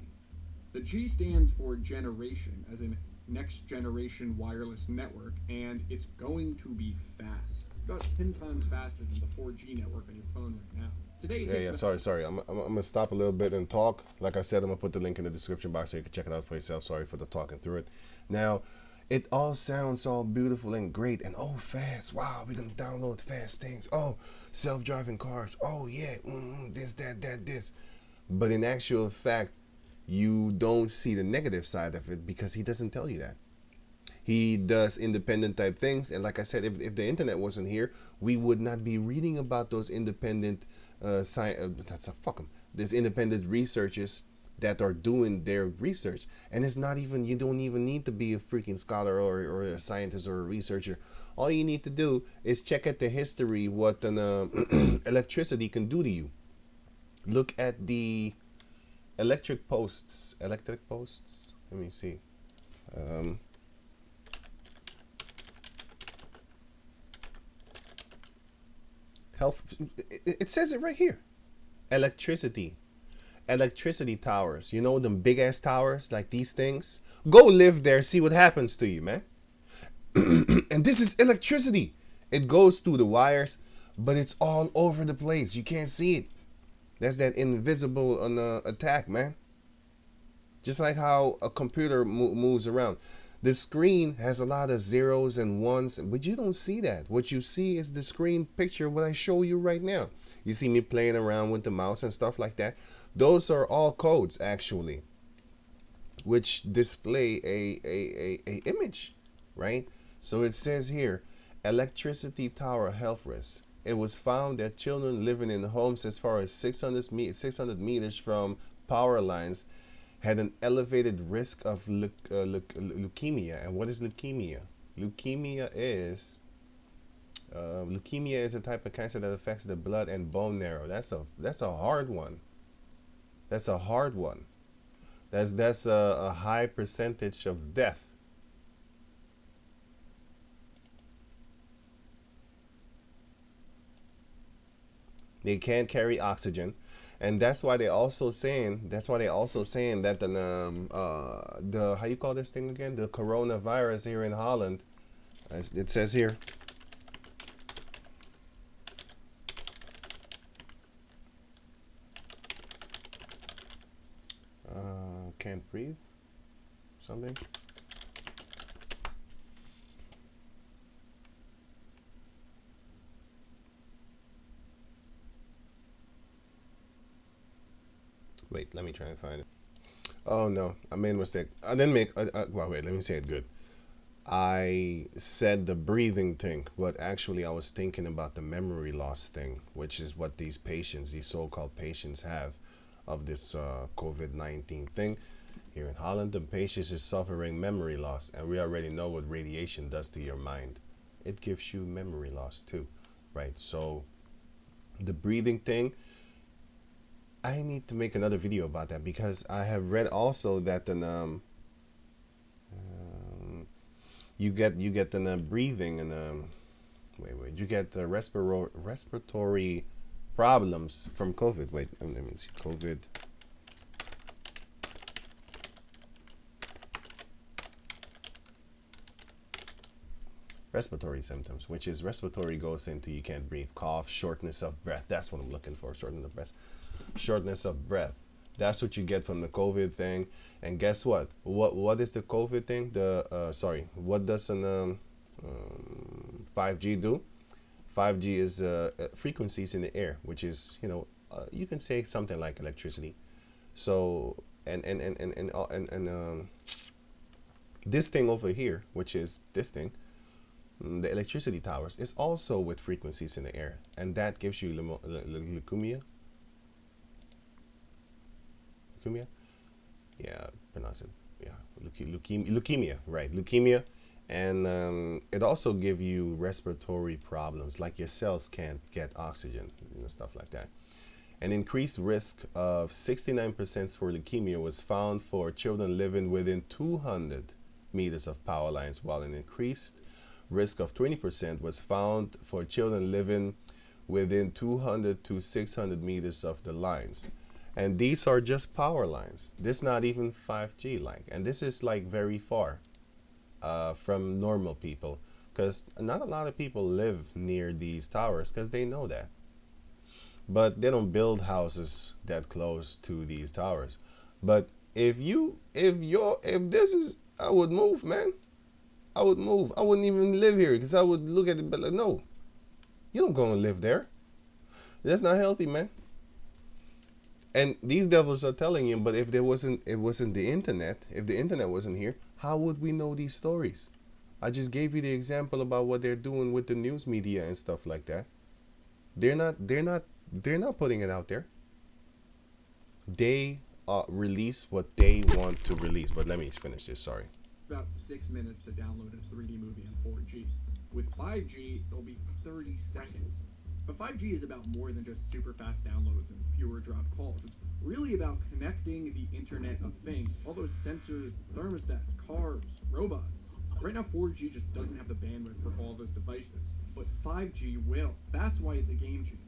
The G stands for generation, as in next generation wireless network, and it's going to be fast. About 10 times faster than the 4G network on your phone right now. Today, it takes Sorry. I'm going to stop a little bit and talk. Like I said, I'm going to put the link in the description box so you can check it out for yourself. Sorry for the talking through it. Now, it all sounds all beautiful and great and fast. Wow, we're going to download fast things. Oh, self-driving cars. Oh, yeah. This, that, this. But in actual fact, you don't see the negative side of it because he doesn't tell you that. He does independent type things. And like I said, if the internet wasn't here, we would not be reading about those independent there's independent researchers that are doing their research. And it's not even, you don't even need to be a freaking scholar or a scientist or a researcher. All you need to do is check at the history what an electricity can do to you. Look at the electric posts. Let me see. Health. It says it right here. Electricity towers. You know them big ass towers like these things. Go live there. See what happens to you, man. And this is electricity. It goes through the wires, but it's all over the place. You can't see it. That's that invisible attack, man. Just like how a computer moves around. The screen has a lot of zeros and ones, but you don't see that. What you see is the screen picture, what I show you right now. You see me playing around with the mouse and stuff like that. Those are all codes, actually, which display a image, right? So it says here, electricity tower health risk. It was found that children living in homes as far as 600 meters from power lines had an elevated risk of leukemia. And what is leukemia? Leukemia is a type of cancer that affects the blood and bone marrow. That's a hard one. That's a hard one. That's a high percentage of death. They can't carry oxygen. And that's why they're also saying that the how you call this thing again? The coronavirus here in Holland, as it says here. Can't breathe. Something. Wait, let me try and find it. Oh no, I made a mistake. I didn't make. Well, wait, let me say it good. I said the breathing thing, but actually I was thinking about the memory loss thing, which is what these so-called patients have of this COVID-19 thing. Here in Holland, the patient is suffering memory loss, and we already know what radiation does to your mind. It gives you memory loss too, right? So the breathing thing, I need to make another video about that because I have read also that you get the breathing and you get the respiratory problems from COVID. Wait, let me see. COVID. Respiratory symptoms, which is respiratory goes into you can't breathe, cough, shortness of breath. That's what I'm looking for. Shortness of breath. That's what you get from the COVID thing. And guess what? What is the COVID thing? What does an 5G do? 5G is frequencies in the air, which is, you can say something like electricity. So this thing over here, which is this thing, the electricity towers, is also with frequencies in the air, and that gives you leukemia. Leukemia, yeah, pronounce it. Yeah, leukemia, right? Leukemia, and it also give you respiratory problems, like your cells can't get oxygen, stuff like that. An increased risk of 69% for leukemia was found for children living within 200 meters of power lines, while an increased risk of 20% was found for children living within 200 to 600 meters of the lines. And these are just power lines. This not even 5G like, and this is like very far from normal people, because not a lot of people live near these towers because they know that. But they don't build houses that close to these towers. But if this is, I would move, man. I would move. I wouldn't even live here because I would look at it, but like, no, you don't go and live there. That's not healthy, man. And these devils are telling you, but if it wasn't the internet, if the internet wasn't here, how would we know these stories? I just gave you the example about what they're doing with the news media and stuff like that. They're not putting it out there. They release what they want to release. But let me finish this. Sorry. About 6 minutes to download a 3D movie on 4G. With 5G, it'll be 30 seconds. But 5G is about more than just super fast downloads and fewer drop calls. It's really about connecting the Internet of Things. All those sensors, thermostats, cars, robots. Right now, 4G just doesn't have the bandwidth for all those devices. But 5G will. That's why it's a game changer.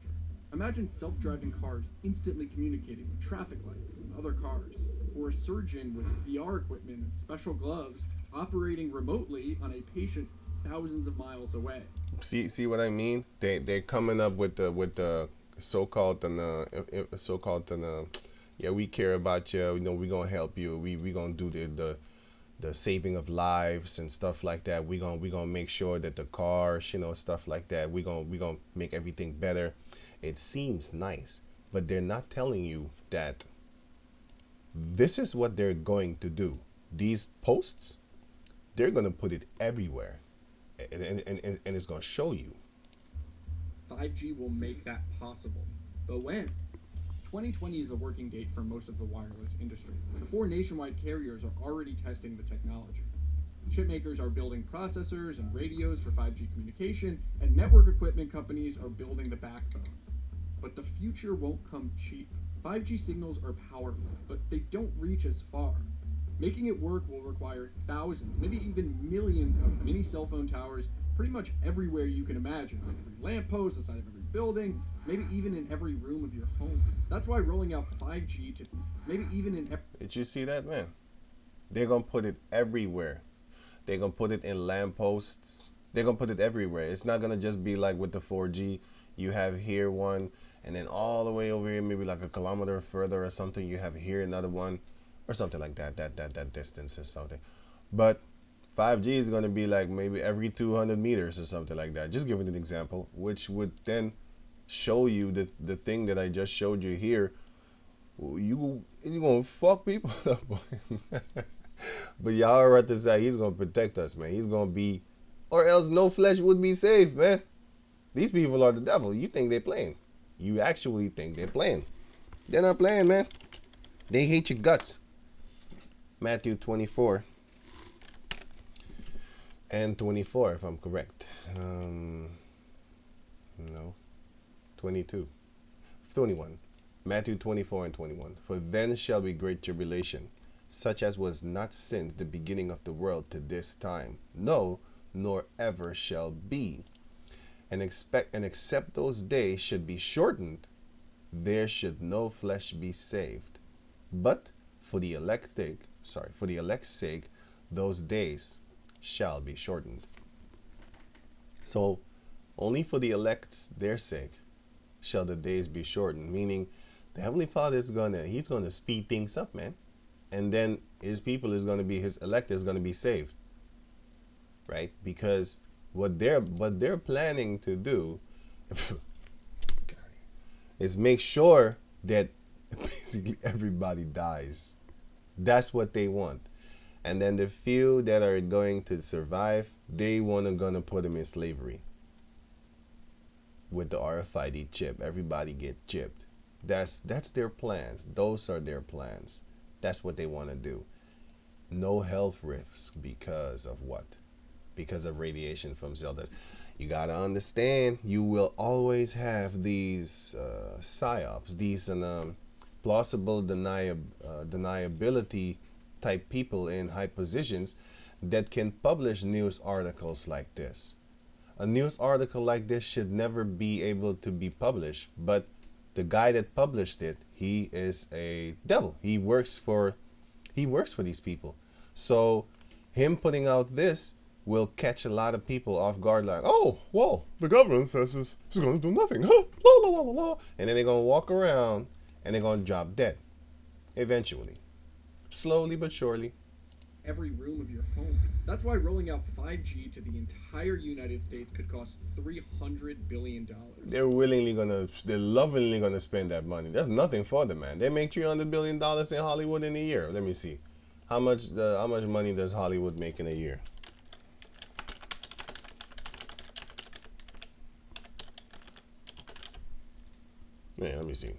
Imagine self-driving cars instantly communicating with traffic lights and other cars, or a surgeon with VR equipment and special gloves operating remotely on a patient thousands of miles away. See what I mean? They're coming up with the so-called yeah, we care about you. We're gonna help you. We gonna do the saving of lives and stuff like that. We gonna make sure that the cars, stuff like that. We gonna make everything better. It seems nice, but they're not telling you that this is what they're going to do. These posts, they're gonna put it everywhere, and it's gonna show you. 5G will make that possible. But when? 2020 is a working date for most of the wireless industry. The 4 nationwide carriers are already testing the technology. Chipmakers are building processors and radios for 5G communication, and network equipment companies are building the backbone. But the future won't come cheap. 5G signals are powerful, but they don't reach as far. Making it work will require thousands, maybe even millions of mini cell phone towers pretty much everywhere you can imagine, on every lamppost, the side of every building, maybe even in every room of your home. That's why rolling out 5G to maybe even in... Did you see that, man? They're gonna put it everywhere. They're gonna put it in lampposts. They're gonna put it everywhere. It's not gonna just be like with the 4G. You have here one, and then all the way over here, maybe like a kilometer further or something, you have here another one, or something like that. That distance or something. But 5G is gonna be like maybe every 200 meters or something like that. Just giving an example, which would then show you the thing that I just showed you here. You gonna fuck people up. But Yahweh to say he's gonna protect us, man. He's gonna be, or else no flesh would be saved, man. These people are the devil. You think they're playing? You actually think they're playing? They're not playing, man. They hate your guts. Matthew 24 and 24, if I'm correct. No, 22, 21. Matthew 24 and 21. For then shall be great tribulation, such as was not since the beginning of the world to this time, no, nor ever shall be. And except those days should be shortened, there should no flesh be saved. But for the elect's sake, those days shall be shortened. So only for the elect's their sake shall the days be shortened, meaning The Heavenly Father is he's gonna speed things up, man. And then his people is gonna be his elect is gonna be saved. Right? Because what they're planning to do is make sure that basically everybody dies. That's what they want. And then the few that are going to survive, they gonna put them in slavery with the RFID chip. Everybody get chipped. That's their plans. Those are their plans. That's what they want to do. No health risks because of what? Because of radiation from Zelda. You gotta understand. You will always have these psyops, these plausible deniability type people in high positions that can publish news articles like this. A news article like this should never be able to be published, but the guy that published it, he is a devil. He works for these people. So him putting out this will catch a lot of people off guard, like, oh, well, the government says this is going to do nothing. La, la, la, la, la. And then they're going to walk around and they're going to drop dead eventually. Slowly but surely. Every room of your home. That's why rolling out 5G to the entire United States could cost $300 billion. They're lovingly gonna spend that money. That's nothing for them, man. They make $300 billion in Hollywood in a year. Let me see, how much money does Hollywood make in a year? Yeah, let me see.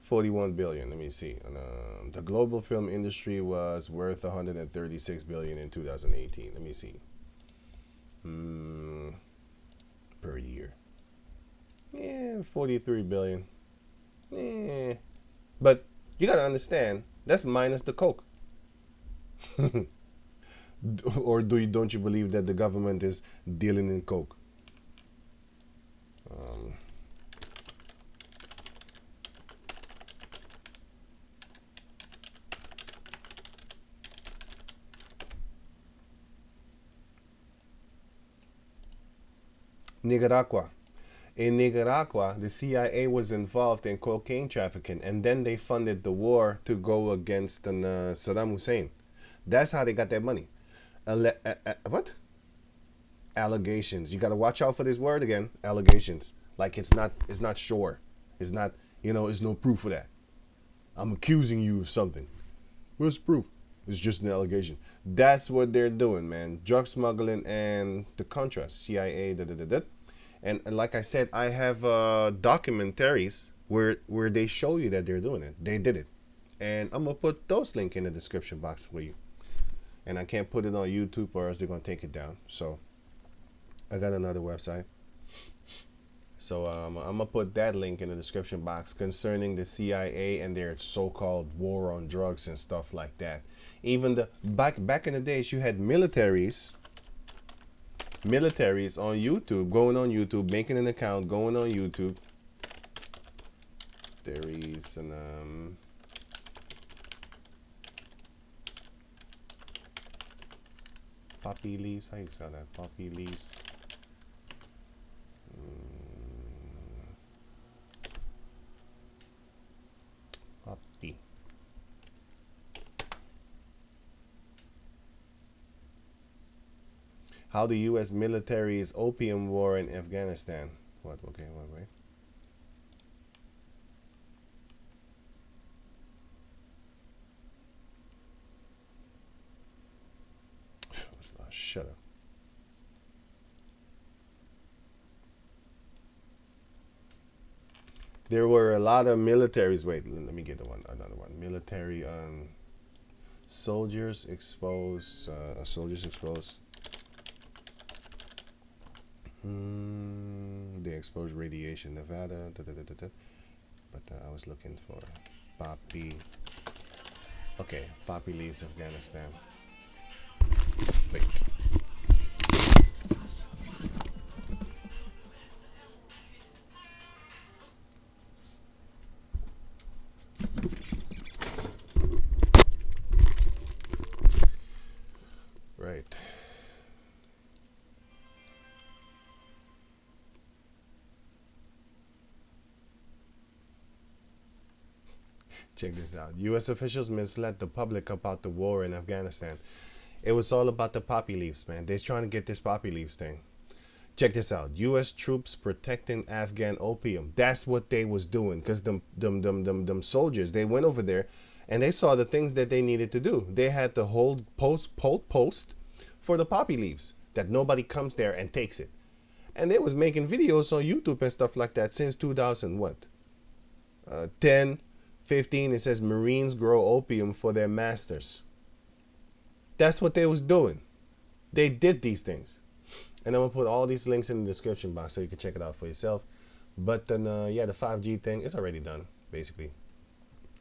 41 billion. Let me see. And, the global film industry was worth 136 billion in 2018. Let me see. Per year. Yeah, 43 billion. Yeah. But you gotta understand, that's minus the coke. Or don't you believe that the government is dealing in coke? Nicaragua. In Nicaragua, the CIA was involved in cocaine trafficking, and then they funded the war to go against Saddam Hussein. That's how they got their money. What? Allegations. You got to watch out for this word again. Allegations. Like it's not sure. It's not. It's no proof of that. I'm accusing you of something. Where's the proof? It's just an allegation. That's what they're doing, man. Drug smuggling and the Contras, CIA, And like I said, I have documentaries where they show you that they're doing it. They did it. And I'm going to put those links in the description box for you. And I can't put it on YouTube or else they're going to take it down. So I got another website. So I'm going to put that link in the description box concerning the CIA and their so-called war on drugs and stuff like that. Even back in the days, you had militaries on YouTube, going on YouTube, making an account, going on YouTube. There is an poppy leaves. How you spell that? Poppy leaves. Poppy. How the U.S. military's opium war in Afghanistan. What? Okay, wait. Shut up. There were a lot of militaries. Wait, let me get another one. Military soldiers exposed. They exposed radiation, Nevada. But I was looking for poppy. Okay, poppy leaves Afghanistan. Wait. Right. Check this out. U.S. officials misled the public about the war in Afghanistan. It was all about the poppy leaves, man. They're trying to get this poppy leaves thing. Check this out. U.S. troops protecting Afghan opium. That's what they was doing. Because them soldiers, they went over there and they saw the things that they needed to do. They had to hold post for the poppy leaves that nobody comes there and takes it. And they was making videos on YouTube and stuff like that since 2000, what? 10, 15, it says Marines grow opium for their masters. That's what they was doing. They did these things. And I'm going to put all these links in the description box so you can check it out for yourself. But then, yeah, the 5G thing is already done, basically.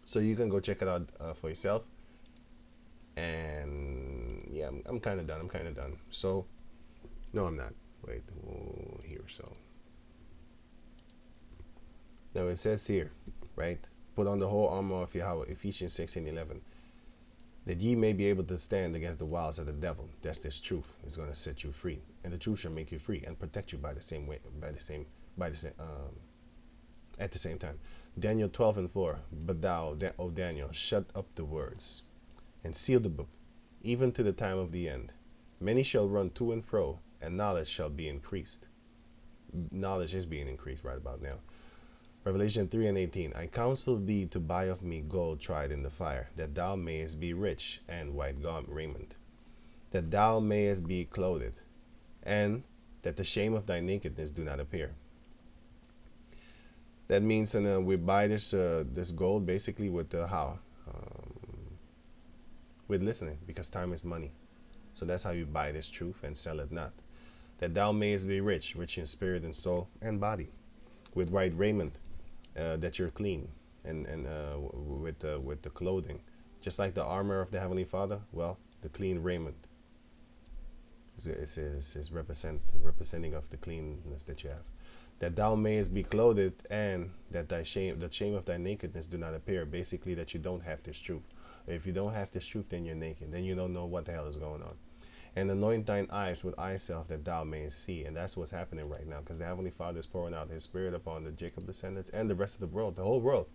So you can go check it out for yourself. And, yeah, I'm kind of done. So, no, I'm not. Wait, here, so. Now, it says here, right? Put on the whole armor of Yahweh, Ephesians 6:11. That ye may be able to stand against the wiles of the devil. That's this truth is going to set you free, and the truth shall make you free and protect you by the same way, at the same time. Daniel 12:4. But thou, O Daniel, shut up the words, and seal the book, even to the time of the end. Many shall run to and fro, and knowledge shall be increased. Knowledge is being increased right about now. Revelation 3:18. I counsel thee to buy of me gold tried in the fire, that thou mayest be rich, and white raiment, that thou mayest be clothed, and that the shame of thy nakedness do not appear. That means, and we buy this gold basically with how? With listening, because time is money. So that's how you buy this truth and sell it not. That thou mayest be rich in spirit and soul and body, with white raiment. That you're clean, and with the clothing, just like the armor of the Heavenly Father. Well, the clean raiment is representing of the cleanness that you have. That thou mayest be clothed, and that the shame of thy nakedness do not appear. Basically, that you don't have this truth. If you don't have this truth, then you're naked. Then you don't know what the hell is going on. And anoint thine eyes with eye salve, that thou mayest see. And that's what's happening right now, because the Heavenly Father is pouring out His Spirit upon the Jacob descendants and the rest of the world, the whole world.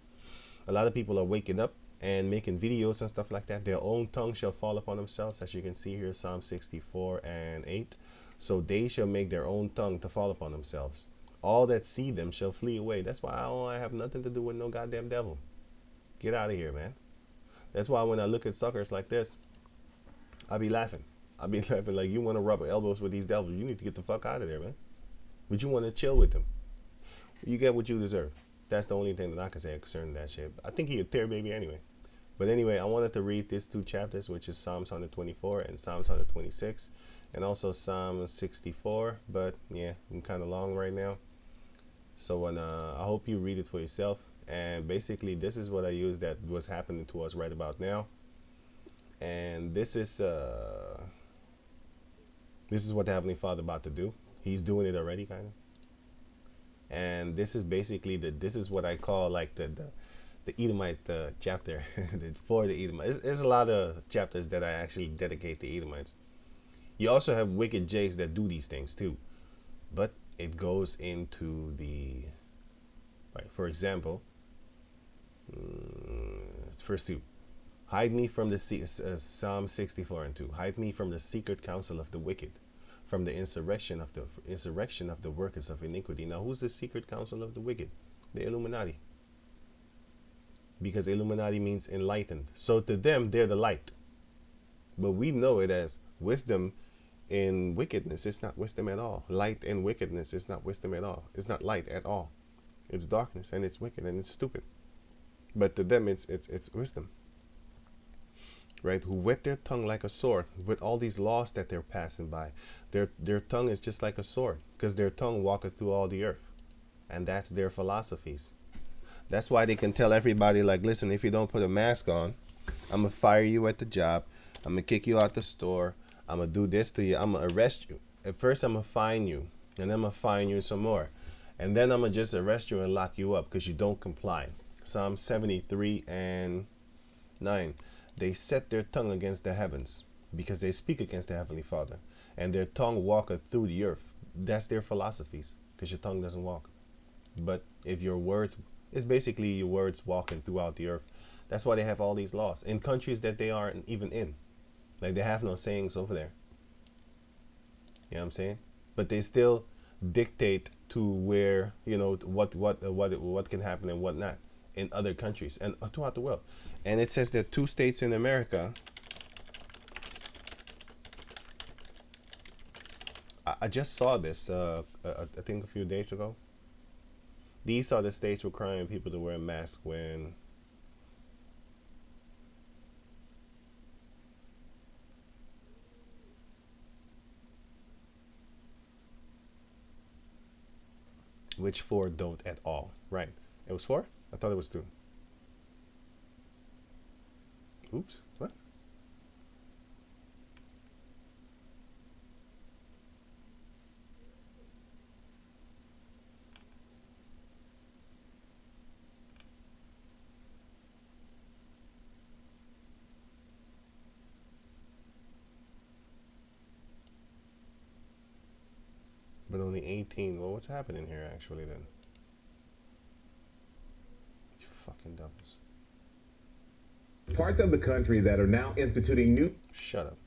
A lot of people are waking up and making videos and stuff like that. Their own tongue shall fall upon themselves, as you can see here, Psalm 64:8. So they shall make their own tongue to fall upon themselves. All that see them shall flee away. That's why I have nothing to do with no goddamn devil. Get out of here, man. That's why when I look at suckers like this, I be laughing. I be laughing like, you want to rub elbows with these devils. You need to get the fuck out of there, man. But you want to chill with them. You get what you deserve. That's the only thing that I can say concerning that shit. I think he a tear baby anyway. But anyway, I wanted to read these two chapters, which is Psalms 124 and Psalms 126. And also Psalm 64. But yeah, I'm kind of long right now. So I hope you read it for yourself. And basically, this is what I use that was happening to us right about now. And this is what the Heavenly Father about to do. He's doing it already, kind of. And this is basically this is what I call like the Edomite chapter for the Edomites. There's a lot of chapters that I actually dedicate to Edomites. You also have wicked jakes that do these things too, but it goes into the right. For example, first two. Hide me from the Psalm 64:2. Hide me from the secret counsel of the wicked, from the insurrection of the workers of iniquity. Now, who's the secret counsel of the wicked? The Illuminati. Because Illuminati means enlightened. So to them, they're the light. But we know it as wisdom in wickedness. It's not wisdom at all. Light in wickedness is not wisdom at all. It's not light at all. It's darkness, and it's wicked, and it's stupid. But to them, it's wisdom. Right, who whet their tongue like a sword with all these laws that they're passing by. Their tongue is just like a sword, because their tongue walketh through all the earth, and that's their philosophies. That's why they can tell everybody, like, listen, if you don't put a mask on, I'm gonna fire you at the job, I'm gonna kick you out the store, I'm gonna do this to you, I'm gonna arrest you. At first I'm gonna fine you, and then I'm gonna fine you some more, and then I'm gonna just arrest you and lock you up because you don't comply. Psalm 73:9. They set their tongue against the heavens, because they speak against the Heavenly Father, and their tongue walketh through the earth. That's their philosophies, because your tongue doesn't walk. But if your words, it's basically your words walking throughout the earth, That's why they have all these laws in countries that they aren't even in. Like they have no sayings over there. You know what I'm saying? But they still dictate to where, what can happen and what not in other countries and throughout the world. And it says that two states in America. I just saw this. I think a few days ago. These are the states requiring people to wear a mask when. Which four don't at all? Right. It was four? I thought it was two. Oops. What? But only 18. Well, what's happening here actually then? You fucking doubles. Parts of the country that are now instituting new. Shut up.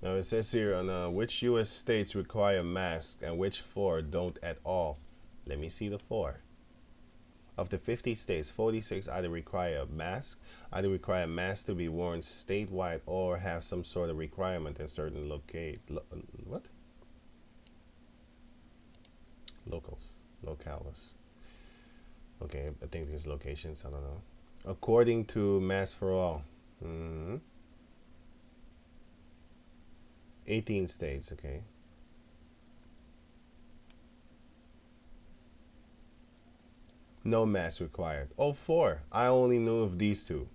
Now it says here on which U.S. states require masks and which four don't at all. Let me see the four. Of the 50 states, 46 either require a mask, either require a mask to be worn statewide, or have some sort of requirement in certain what? Locales. Okay, I think there's locations. I don't know. According to Mask for All, 18 states. Okay. No mask required. Oh, four. I only knew of these two.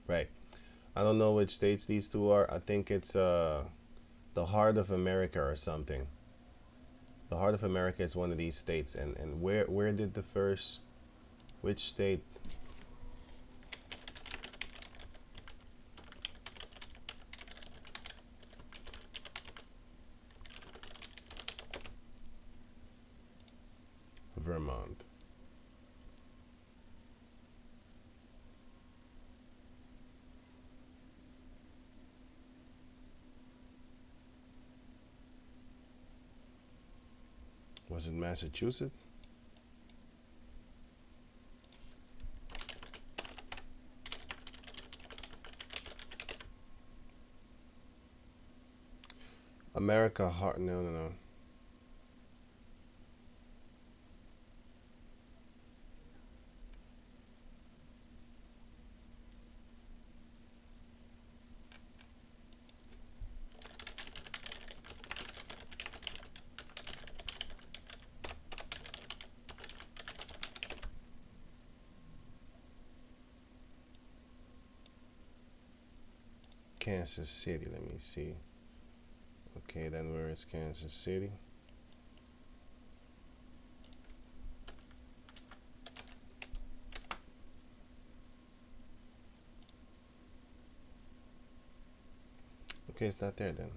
Right. I don't know which states these two are. I think it's the Heart of America or something. The Heart of America is one of these states, and where did the first, which state? Vermont. Was it Massachusetts? America Heart. No. Kansas City. Let me see. Okay, then where is Kansas City? Okay, it's not there then.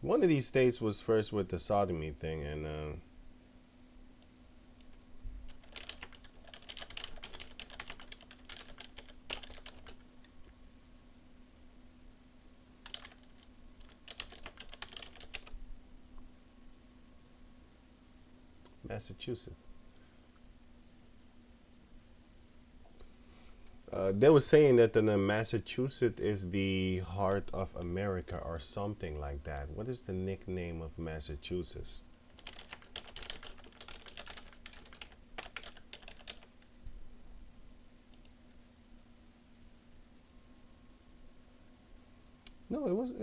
One of these states was first with the sodomy thing, and Massachusetts. They were saying that the Massachusetts is the heart of America or something like that. What is the nickname of Massachusetts? No, it was.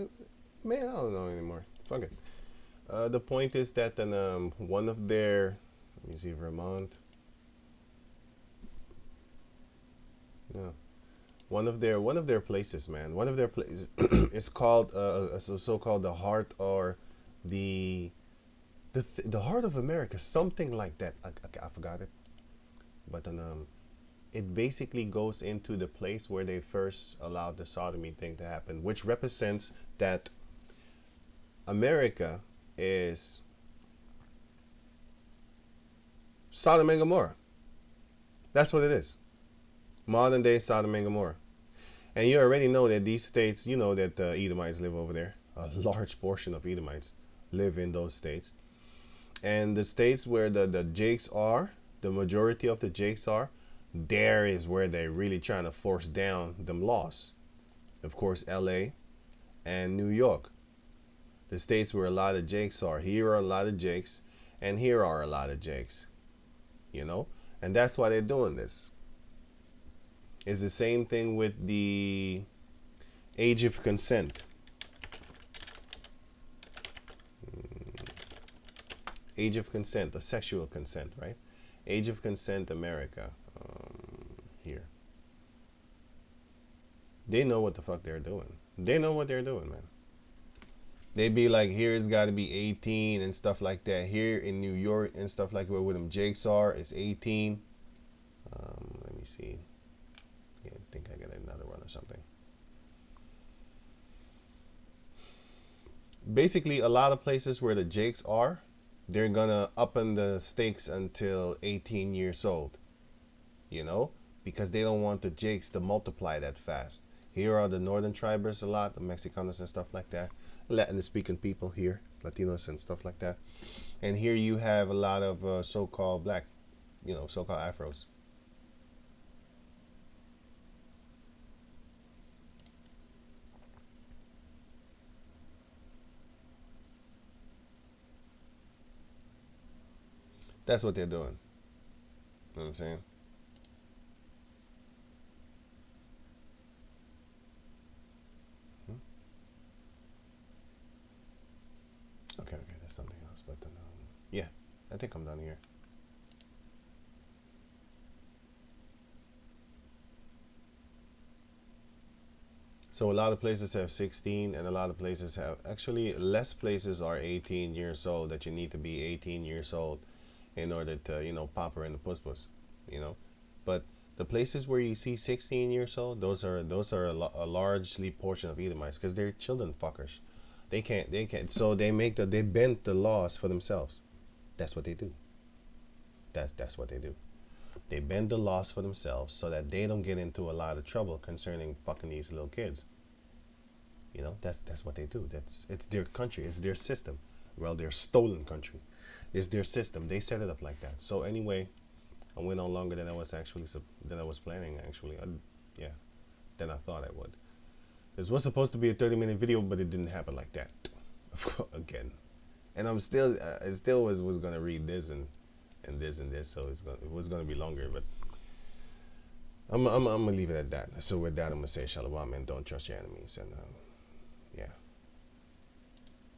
Man, I don't know anymore. Fuck it. The point is that one of their, let me see, Vermont. No, one of their places, man. One of their places is called so-called the heart or the heart of America, something like that. I forgot it, but it basically goes into the place where they first allowed the sodomy thing to happen, which represents that America is Sodom and Gomorrah. That's what it is. Modern day Sodom and Gomorrah. And you already know that these states, you know that the Edomites live over there. A large portion of Edomites live in those states. And the states where the Jakes are, the majority of the Jakes are, there is where they're really trying to force down them laws. Of course, LA and New York. The states where a lot of Jakes are. Here are a lot of Jakes, and here are a lot of Jakes. You know? And that's why they're doing this. It's the same thing with the age of consent. Age of consent, the sexual consent, right? Age of consent, America. Here. They know what the fuck they're doing. They know what they're doing, man. They be like, here it's got to be 18 and stuff like that. Here in New York and stuff like where them Jakes are, it's 18. Let me see. Yeah, I think I got another one or something. Basically, a lot of places where the Jakes are, they're gonna up in the stakes until 18 years old. You know? Because they don't want the Jakes to multiply that fast. Here are the northern tribers a lot, the Mexicanos and stuff like that. Latin speaking people here, Latinos and stuff like that. And here you have a lot of so-called black, you know, so-called Afros. That's what they're doing. You know what I'm saying? Okay, that's something else. But then, yeah, I think I'm done here. So a lot of places have 16, and a lot of places have, actually less places are 18 years old, that you need to be 18 years old in order to, you know, pop her in the puss, you know. But the places where you see 16 years old, those are a largely portion of Edomites, because they're children fuckers. They can't. So they bend the laws for themselves. That's what they do. That's what they do. They bend the laws for themselves so that they don't get into a lot of trouble concerning fucking these little kids. You know, that's what they do. It's their country. It's their system. Well, their stolen country. It's their system. They set it up like that. So anyway, I went on longer than I was planning. Actually, yeah, than I thought I would. This was supposed to be a 30-minute video, but it didn't happen like that. Again, and I still was gonna read this and this, so it was gonna be longer, but I'm gonna leave it at that. So with that, I'm gonna say shalom and don't trust your enemies, and